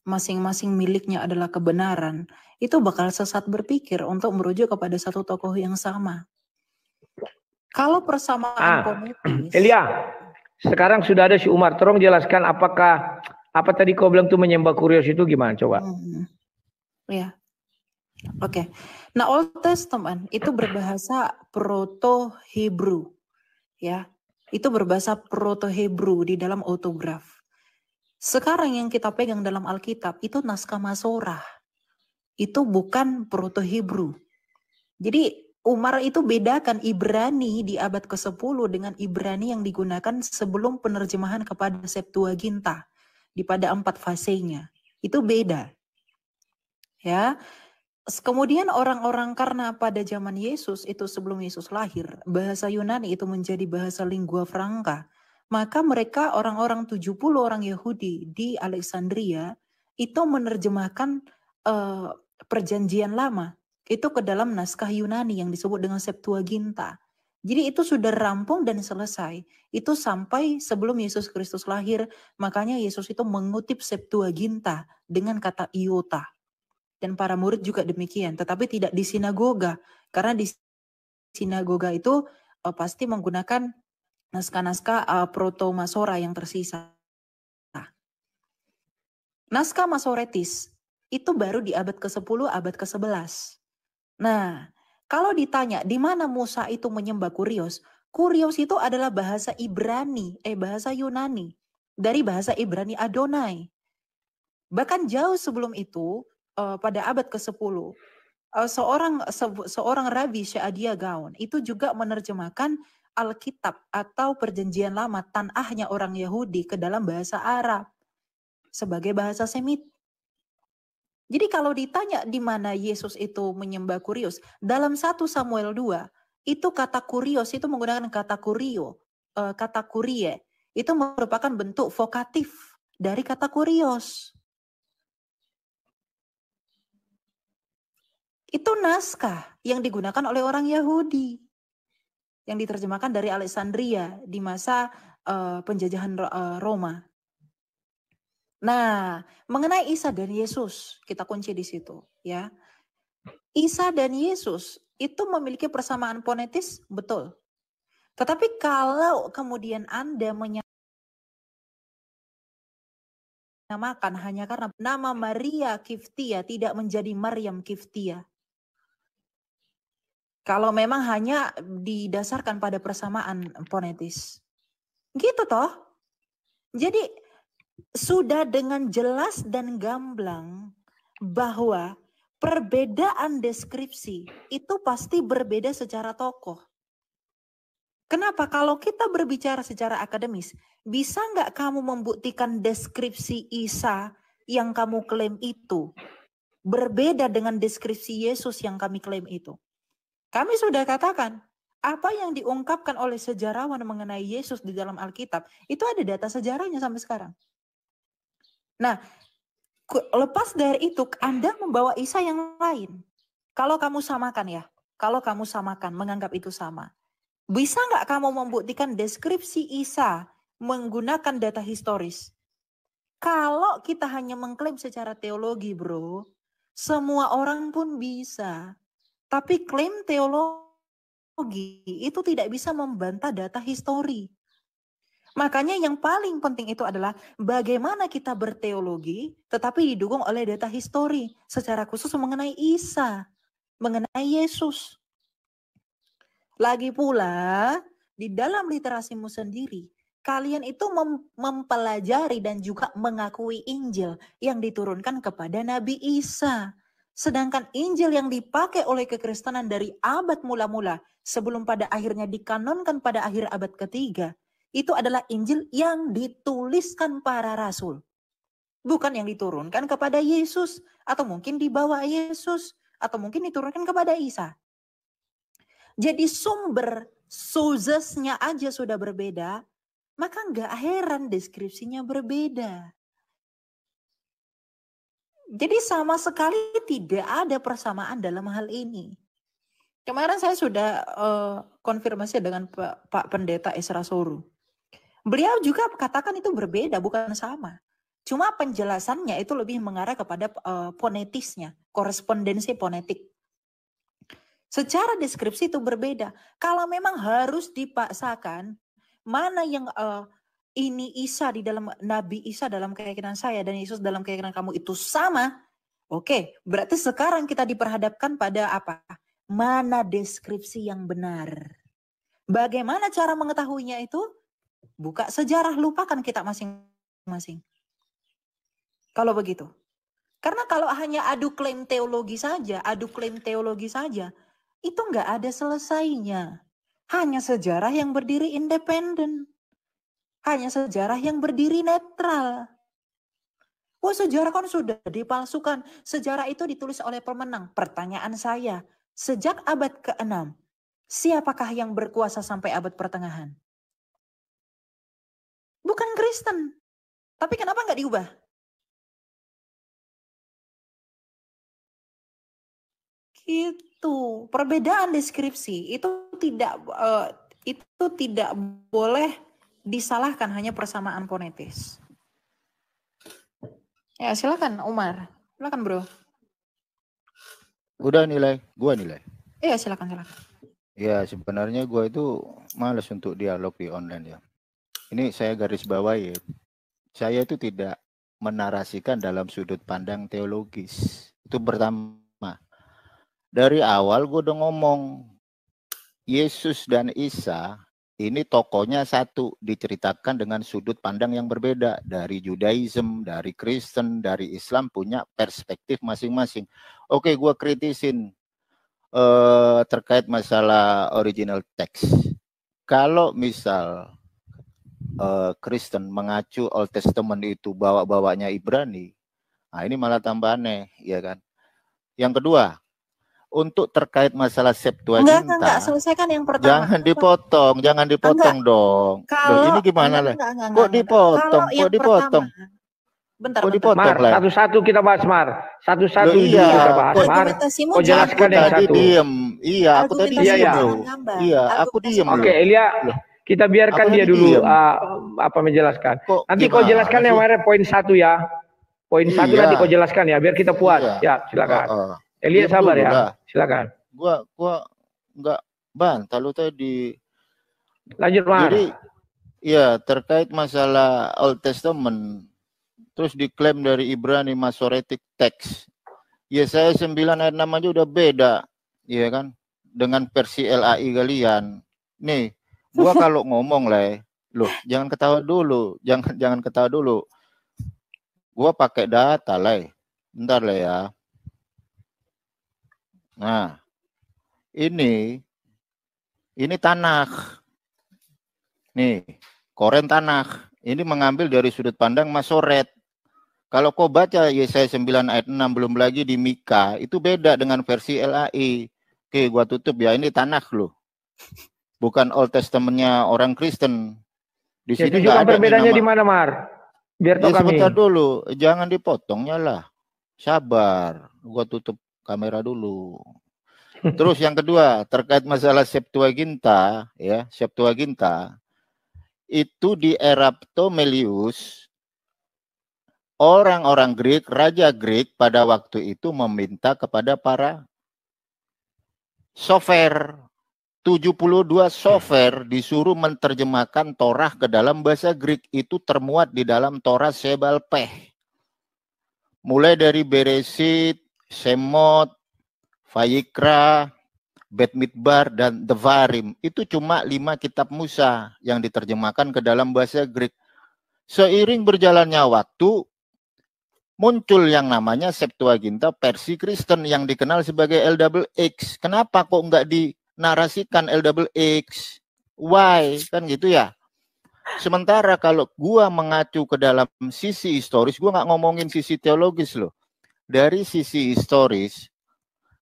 masing-masing miliknya adalah kebenaran, itu bakal sesat berpikir untuk merujuk kepada satu tokoh yang sama. Kalau persamaan fonetis. Elia, sekarang sudah ada si Umar. Tolong jelaskan apa tadi kau bilang tuh menyembah kurios itu gimana? Coba. Ya. Oke. Nah, Old Testament itu berbahasa Proto-Hebrew. Ya. Itu berbahasa Proto-Hebrew di dalam autograf. Sekarang yang kita pegang dalam Alkitab itu naskah Masorah. Itu bukan Proto-Hebrew. Jadi Umar itu bedakan Ibrani di abad ke-10 dengan Ibrani yang digunakan sebelum penerjemahan kepada Septuaginta di pada 4 fasenya. Itu beda. Ya. Kemudian orang-orang karena pada zaman Yesus itu sebelum Yesus lahir, bahasa Yunani itu menjadi bahasa lingua franca. Maka mereka orang-orang 70 orang Yahudi di Alexandria itu menerjemahkan perjanjian lama itu ke dalam naskah Yunani yang disebut dengan Septuaginta. Jadi itu sudah rampung dan selesai. Itu sampai sebelum Yesus Kristus lahir, makanya Yesus itu mengutip Septuaginta dengan kata iota. Dan para murid juga demikian, tetapi tidak di sinagoga. Karena di sinagoga itu pasti menggunakan naskah-naskah proto-Masorah yang tersisa. Naskah Masoretis itu baru di abad ke-10, abad ke-11. Nah, kalau ditanya di mana Musa itu menyembah kurios, kurios itu adalah bahasa Ibrani, bahasa Yunani. Dari bahasa Ibrani Adonai. Bahkan jauh sebelum itu, pada abad ke-10, seorang Rabi She'adia Gaon itu juga menerjemahkan Alkitab atau Perjanjian Lama tanahnya orang Yahudi ke dalam bahasa Arab sebagai bahasa Semit. Jadi kalau ditanya di mana Yesus itu menyembah kurios, dalam 1 Samuel 2, itu kata kurios itu menggunakan kata kurio, kata kurie. Itu merupakan bentuk vokatif dari kata kurios. Itu naskah yang digunakan oleh orang Yahudi. Yang diterjemahkan dari Alexandria di masa penjajahan Roma. Nah, mengenai Isa dan Yesus, kita kunci di situ, ya. Isa dan Yesus itu memiliki persamaan fonetis, betul. Tetapi kalau kemudian Anda menyamakan hanya karena nama Maria Kiftia tidak menjadi Maryam Kiftia. Kalau memang hanya didasarkan pada persamaan fonetis. Gitu toh. Jadi sudah dengan jelas dan gamblang bahwa perbedaan deskripsi itu pasti berbeda secara tokoh. Kenapa? Kalau kita berbicara secara akademis, bisa nggak kamu membuktikan deskripsi Isa yang kamu klaim itu berbeda dengan deskripsi Yesus yang kami klaim itu? Kami sudah katakan, apa yang diungkapkan oleh sejarawan mengenai Yesus di dalam Alkitab, itu ada data sejarahnya sampai sekarang. Nah, lepas dari itu, Anda membawa Isa yang lain. Kalau kamu samakan ya, kalau kamu samakan, menganggap itu sama. Bisa nggak kamu membuktikan deskripsi Isa menggunakan data historis? Kalau kita hanya mengklaim secara teologi, bro, semua orang pun bisa. Tapi klaim teologi itu tidak bisa membantah data histori. Makanya yang paling penting itu adalah bagaimana kita berteologi tetapi didukung oleh data histori secara khusus mengenai Isa. mengenai Yesus. Lagi pula, di dalam literasimu sendiri, kalian itu mempelajari dan juga mengakui Injil yang diturunkan kepada Nabi Isa. Sedangkan Injil yang dipakai oleh kekristenan dari abad mula-mula sebelum pada akhirnya dikanonkan pada akhir abad ketiga, itu adalah Injil yang dituliskan para rasul. Bukan yang diturunkan kepada Yesus, atau mungkin dibawa Yesus, atau mungkin diturunkan kepada Isa. Jadi sumber sources-nya aja sudah berbeda, maka nggak heran deskripsinya berbeda. Jadi sama sekali tidak ada persamaan dalam hal ini. Kemarin saya sudah konfirmasi dengan Pak Pendeta Esra Soru. Beliau juga katakan itu berbeda, bukan sama. Cuma penjelasannya itu lebih mengarah kepada fonetisnya, korespondensi fonetik. Secara deskripsi itu berbeda. Kalau memang harus dipaksakan, mana yang ini Isa di dalam Nabi Isa dalam keyakinan saya dan Yesus dalam keyakinan kamu itu sama. Oke, berarti sekarang kita diperhadapkan pada apa? Mana deskripsi yang benar? Bagaimana cara mengetahuinya itu? Buka sejarah, lupakan kita masing-masing. Kalau begitu. Karena kalau hanya adu klaim teologi saja, itu nggak ada selesainya. Hanya sejarah yang berdiri independen. Hanya sejarah yang berdiri netral. Oh, sejarah kan sudah dipalsukan. Sejarah itu ditulis oleh pemenang. Pertanyaan saya, sejak abad ke-6, siapakah yang berkuasa sampai abad pertengahan? Bukan Kristen. Tapi kenapa nggak diubah? Gitu. Perbedaan deskripsi itu tidak boleh disalahkan hanya persamaan fonetis. Ya, silakan Umar. Silakan, Bro. Udah nilai, gua nilai. Iya, silakan. Ya, sebenarnya gua itu malas untuk dialog di online ya. Ini saya garis bawahi. Saya itu tidak menarasikan dalam sudut pandang teologis. Itu pertama. Dari awal gue udah ngomong, Yesus dan Isa ini tokohnya satu, diceritakan dengan sudut pandang yang berbeda. Dari Judaism, dari Kristen, dari Islam punya perspektif masing-masing. Oke, gue kritisin terkait masalah original text. Kalau misal Kristen mengacu Old Testament itu bawa-bawanya Ibrani, nah ini malah tambah aneh, ya kan? Yang kedua, untuk terkait masalah Septuaginta, enggak, selesaikan yang pertama. Jangan dipotong dong. Loh, ini gimana lah? Kok dipotong? Bentar. Mar, satu-satu kita bahas, Mar. Satu-satu kita bahas, Mar. Kau jelaskan yang satu. Iya, aku tadi diem. Iya, aku diem. Oke, Elia, kita biarkan dia dulu menjelaskan. Nanti kau jelaskan yang mana poin satu ya. Poin satu nanti kau jelaskan ya, biar kita puas. Ya, silakan. Elia sabar ya, silakan. Gua enggak bantah lu tadi. Lanjut, Mar. Jadi ya terkait masalah Old Testament terus diklaim dari Ibrani Masoretic Text. Ya saya 9 ayat 6 aja udah beda, ya kan? Dengan versi LAI kalian. Nih, gua kalau ngomong lah, loh, jangan ketawa dulu, jangan ketawa dulu. Gua pakai data lah. Bentar lah ya. Nah, ini Tanakh. Nih, Koren Tanakh. Ini mengambil dari sudut pandang Masoret. Kalau kau baca Yesaya 9 ayat 6 belum lagi di Mika, itu beda dengan versi LAI. Oke, gua tutup ya. Ini Tanakh loh. Bukan Old Testament-nya orang Kristen. Di sini enggak ada perbedaannya di mana, Mar? Biar tahu kami. Sebentar dulu, jangan dipotongnya lah. Sabar. Gua tutup kamera dulu. Terus yang kedua terkait masalah Septuaginta, ya Septuaginta itu di era Ptolemaios orang-orang Greek, raja Greek pada waktu itu meminta kepada para sofer 72 sofer disuruh menerjemahkan Torah ke dalam bahasa Greek. Itu termuat di dalam Torah Sebal Peh. Mulai dari Beresit, Semot, Vayikra, Bet Midbar, dan Devarim. Itu cuma 5 kitab Musa yang diterjemahkan ke dalam bahasa Greek. Seiring berjalannya waktu, muncul yang namanya Septuaginta versi Kristen yang dikenal sebagai LXX. Kenapa kok nggak dinarasikan LXX? Why? Kan gitu ya. Sementara kalau gua mengacu ke dalam sisi historis, gua nggak ngomongin sisi teologis loh. Dari sisi historis,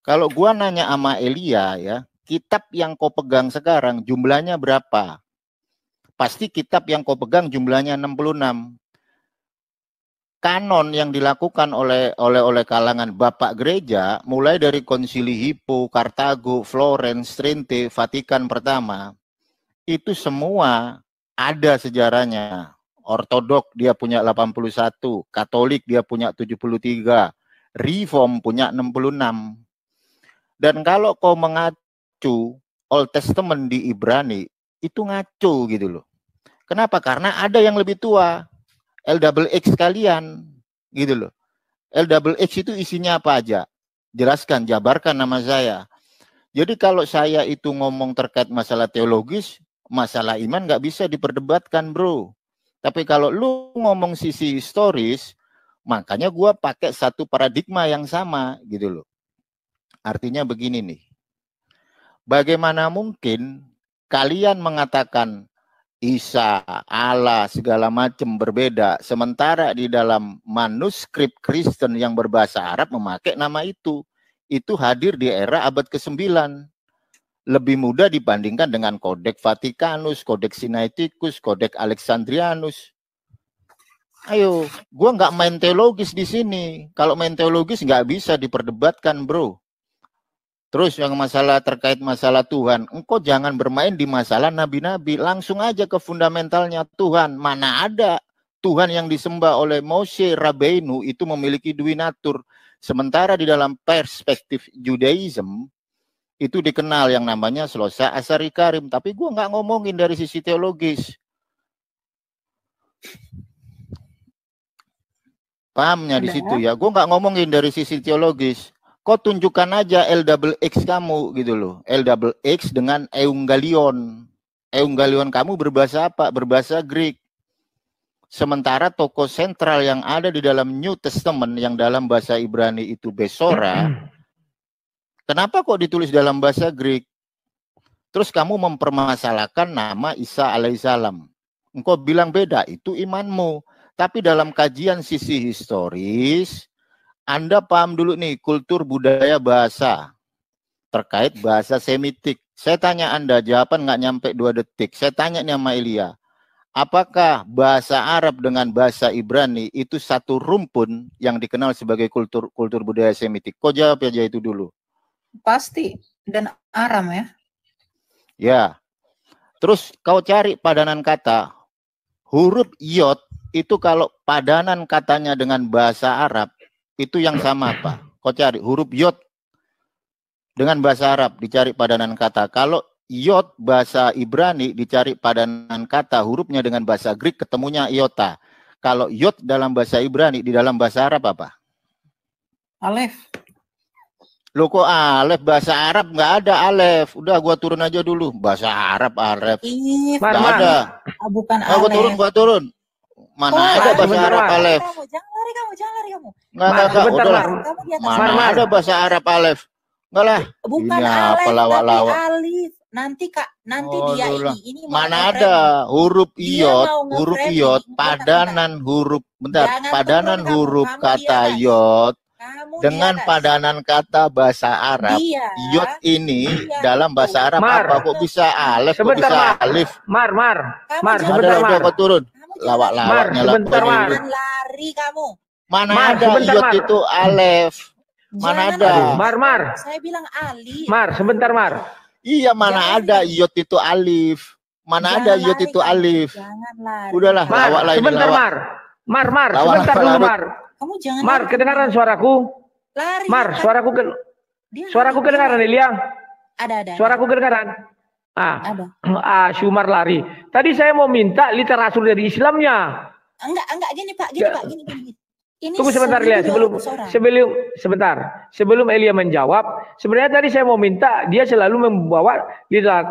kalau gua nanya sama Elia ya, kitab yang kau pegang sekarang jumlahnya berapa? Pasti kitab yang kau pegang jumlahnya 66. Kanon yang dilakukan oleh kalangan bapak gereja, mulai dari Konsili Hippo, Kartago, Florence, Trente, Vatikan pertama, itu semua ada sejarahnya. Ortodok dia punya 81, Katolik dia punya 73, Reform punya 66. Dan kalau kau mengacu Old Testament di Ibrani, itu ngaco gitu loh. Kenapa? Karena ada yang lebih tua. LXX kalian gitu loh. LXX itu isinya apa aja? Jelaskan, jabarkan nama saya. Jadi kalau saya itu ngomong terkait masalah teologis, masalah iman nggak bisa diperdebatkan, bro. Tapi kalau lu ngomong sisi historis, makanya gua pakai satu paradigma yang sama gitu loh. Artinya begini nih. Bagaimana mungkin kalian mengatakan Isa, Allah, segala macam berbeda, sementara di dalam manuskrip Kristen yang berbahasa Arab memakai nama itu. Itu hadir di era abad ke-9. Lebih mudah dibandingkan dengan Kodeks Vatikanus, Kodeks Sinaiticus, Kodeks Alexandrianus. Ayo, gua nggak main teologis di sini. Kalau main teologis nggak bisa diperdebatkan, bro. Terus yang masalah terkait masalah Tuhan, engkau jangan bermain di masalah nabi-nabi, langsung aja ke fundamentalnya Tuhan. Mana ada Tuhan yang disembah oleh Moshe Rabbeinu itu memiliki duinatur. Sementara di dalam perspektif Judaism itu dikenal yang namanya Slosa Asari Karim. Tapi gue nggak ngomongin dari sisi teologis. Pahamnya di situ ya. Gue nggak ngomongin dari sisi teologis. Kau tunjukkan aja LXX kamu gitu loh. LXX dengan Eungalion. Eungalion kamu berbahasa apa? Berbahasa Greek. Sementara tokoh sentral yang ada di dalam New Testament yang dalam bahasa Ibrani itu Besora. Kenapa kok ditulis dalam bahasa Greek? Terus kamu mempermasalahkan nama Isa alaihissalam. Engkau bilang beda, itu imanmu. Tapi dalam kajian sisi historis, Anda paham dulu nih kultur budaya bahasa terkait bahasa Semitik. Saya tanya Anda, jawaban nggak nyampe 2 detik. Saya tanya nih sama Elia, apakah bahasa Arab dengan bahasa Ibrani itu satu rumpun yang dikenal sebagai kultur budaya Semitik? Kau jawab aja itu dulu. Pasti, dan Aram ya. Ya. Terus kau cari padanan kata, huruf Yod itu kalau padanan katanya dengan bahasa Arab, itu yang sama apa? Kau cari huruf Yod dengan bahasa Arab, dicari padanan kata. Kalau Yod bahasa Ibrani, dicari padanan kata, hurufnya dengan bahasa Greek, ketemunya iota. Kalau Yod dalam bahasa Ibrani, di dalam bahasa Arab apa? Alef. Loh kok Alef? Bahasa Arab nggak ada Alef. Udah gua turun aja dulu. Bahasa Arab Alef. Nggak ada. Bukan Alef. Gua turun. Mana ada bahasa Arab Alef? Jangan lari kamu. Nggak, udah. Mana ada bahasa Arab Alef? Enggak lah. Bukan ini Alef, apa lawak-lawak. Alif. Nanti dia ini mana ada huruf Iot, padanan huruf, padanan huruf kata Yod dengan padanan kata bahasa Arab. Yod ini dalam bahasa Arab apa kok bisa Alef, kok bisa Alif? Mar, sebentar Mar. Kok turun. Lawak-lawaknya sebentar Mar. Lari kamu. Mana ada Yod itu Alef? Mana ada? Mar. Saya bilang Alif. Mar, sebentar Mar. Iya, mana ada Yod itu Alif? Mana ada Yod itu Alif? Udahlah, lawak lain. Sebentar Mar. Sebentar dulu Mar. Kamu jangan. Mar, kedengaran suaraku? Lari. Mar, suaraku kedengaran Elia? Ada. Suaraku kedengaran? Ada. Syumar lari. Tadi saya mau minta literatur dari Islamnya. Enggak gini Pak, gini. Tunggu sebentar Lia, sebelum Elia menjawab, sebenarnya tadi saya mau minta dia selalu membawa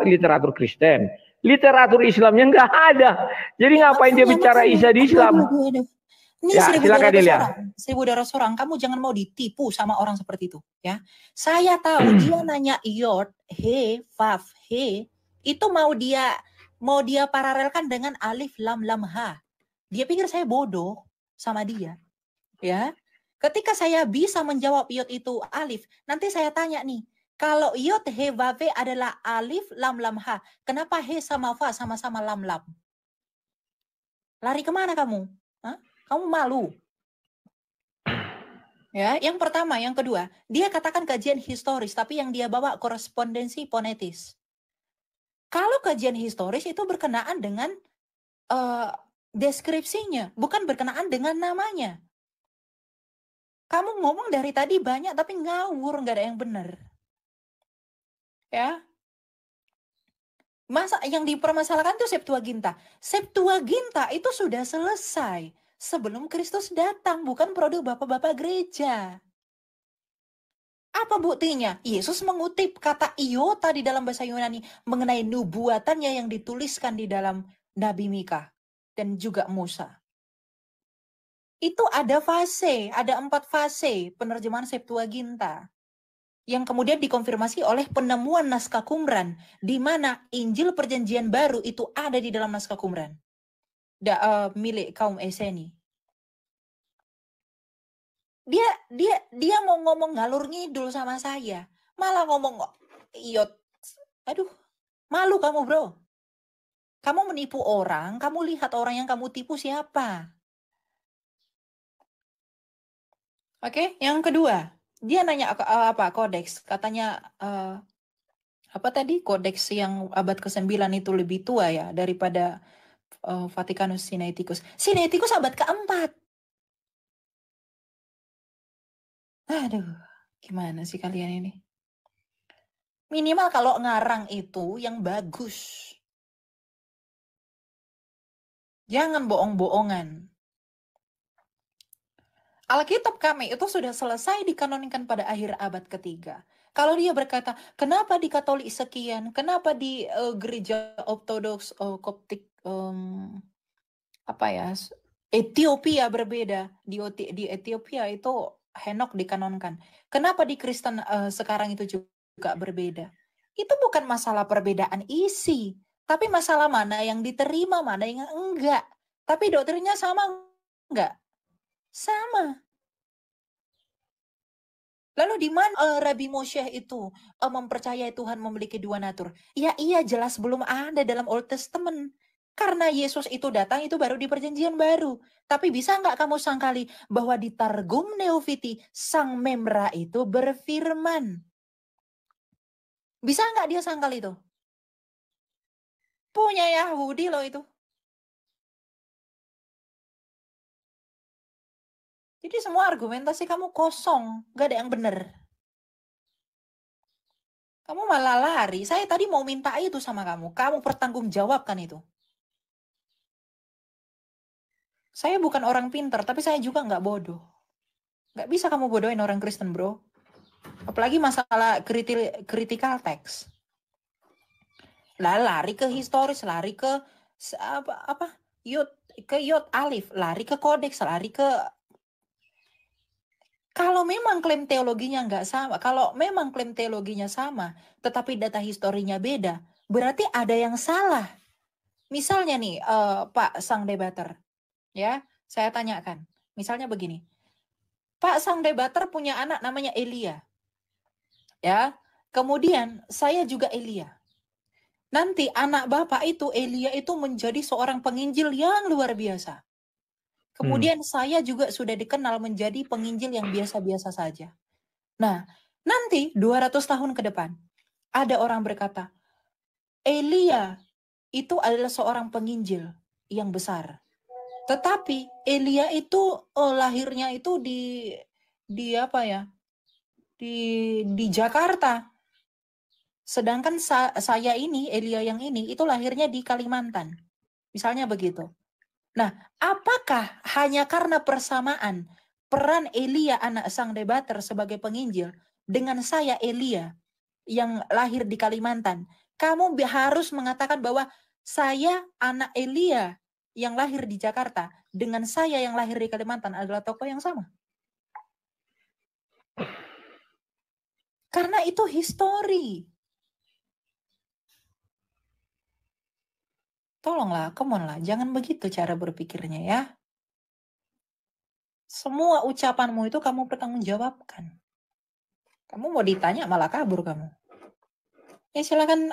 literatur Kristen, literatur Islamnya nggak ada. Jadi ngapain dia bicara Isa di Islam? Ini ya, 1.200 orang. Kamu jangan mau ditipu sama orang seperti itu, ya. Saya tahu dia nanya Yod, He, Vav, He, itu mau dia paralelkan dengan Alif, Lam, Lam, Ha. Dia pikir saya bodoh sama dia. Ya, ketika saya bisa menjawab Yod itu alif, nanti saya tanya nih, kalau Yod He Vav adalah alif lam lam ha, kenapa He sama Va sama-sama lam lam? Lari kemana kamu? Hah? Kamu malu? Ya, yang pertama, yang kedua, dia katakan kajian historis, tapi yang dia bawa korespondensi fonetis. Kalau kajian historis itu berkenaan dengan deskripsinya, bukan berkenaan dengan namanya. Kamu ngomong dari tadi banyak tapi ngawur, nggak ada yang benar. Ya. Masa yang dipermasalahkan itu Septuaginta. Septuaginta itu sudah selesai sebelum Kristus datang, bukan produk bapak-bapak gereja. Apa buktinya? Yesus mengutip kata iota di dalam bahasa Yunani mengenai nubuatannya yang dituliskan di dalam Nabi Mika dan juga Musa. Itu ada 4 fase penerjemahan Septuaginta yang kemudian dikonfirmasi oleh penemuan naskah Qumran, di mana Injil Perjanjian Baru itu ada di dalam naskah Qumran milik kaum Eseni. Dia mau ngomong ngalur ngidul sama saya, malah ngomong Iot. Aduh, malu kamu bro. Kamu menipu orang, kamu lihat orang yang kamu tipu siapa. Oke, yang kedua, dia nanya apa kodeks, katanya apa tadi kodeks yang abad ke-9 itu lebih tua ya daripada Vatikanus Sinaiticus. Sinaiticus abad ke-4. Aduh, gimana sih kalian ini? Minimal kalau ngarang itu yang bagus. Jangan bohong-bohongan. Alkitab kami itu sudah selesai dikanonikan pada akhir abad ke-3. Kalau dia berkata, kenapa di Katolik sekian, kenapa di gereja Ortodoks, Koptik, Ethiopia berbeda. Di Ethiopia itu Henok dikanonkan. Kenapa di Kristen sekarang itu juga berbeda? Itu bukan masalah perbedaan isi, tapi masalah mana yang diterima, mana yang enggak. Tapi doktrinnya sama enggak? Sama. Lalu di mana Rabi Moshe itu mempercayai Tuhan memiliki 2 natur? Ya iya jelas belum ada dalam Old Testament. Karena Yesus itu datang itu baru di Perjanjian Baru. Tapi bisa nggak kamu sangkali bahwa di Targum Neofiti Sang Memra itu berfirman? Bisa nggak dia sangkal itu? Punya Yahudi loh itu. Jadi semua argumentasi kamu kosong, gak ada yang benar. Kamu malah lari. Saya tadi mau minta itu sama kamu. Kamu pertanggungjawabkan itu. Saya bukan orang pintar, tapi saya juga nggak bodoh. Nggak bisa kamu bodohin orang Kristen, bro. Apalagi masalah critical text. Lah lari ke historis, lari ke Yod alif, lari ke kodeks, lari ke. Kalau memang klaim teologinya nggak sama, kalau memang klaim teologinya sama, tetapi data historinya beda, berarti ada yang salah. Misalnya nih, Pak Sang Debater, ya, saya tanyakan. Misalnya begini, Pak Sang Debater punya anak namanya Elia, ya. Kemudian saya juga Elia. Nanti anak Bapak itu Elia itu menjadi seorang penginjil yang luar biasa. Kemudian saya juga sudah dikenal menjadi penginjil yang biasa-biasa saja. Nah, nanti 200 tahun ke depan, ada orang berkata, Elia itu adalah seorang penginjil yang besar. Tetapi Elia itu lahirnya itu di Jakarta. Sedangkan saya ini, Elia yang ini, itu lahirnya di Kalimantan. Misalnya begitu. Nah, apakah hanya karena persamaan peran Elia anak sang debater sebagai penginjil dengan saya Elia yang lahir di Kalimantan. Kamu harus mengatakan bahwa saya anak Elia yang lahir di Jakarta dengan saya yang lahir di Kalimantan adalah tokoh yang sama. Karena itu histori. Tolonglah, come on lah, jangan begitu cara berpikirnya ya. Semua ucapanmu itu kamu pertanggungjawabkan. Kamu mau ditanya malah kabur kamu. Ya silakan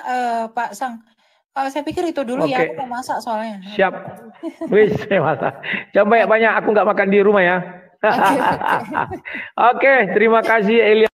Pak Sang. Saya pikir itu dulu ya, aku mau masak soalnya. Siap. Wis, saya masak. Jangan banyak-banyak, aku nggak makan di rumah ya. Oke, terima kasih Elia.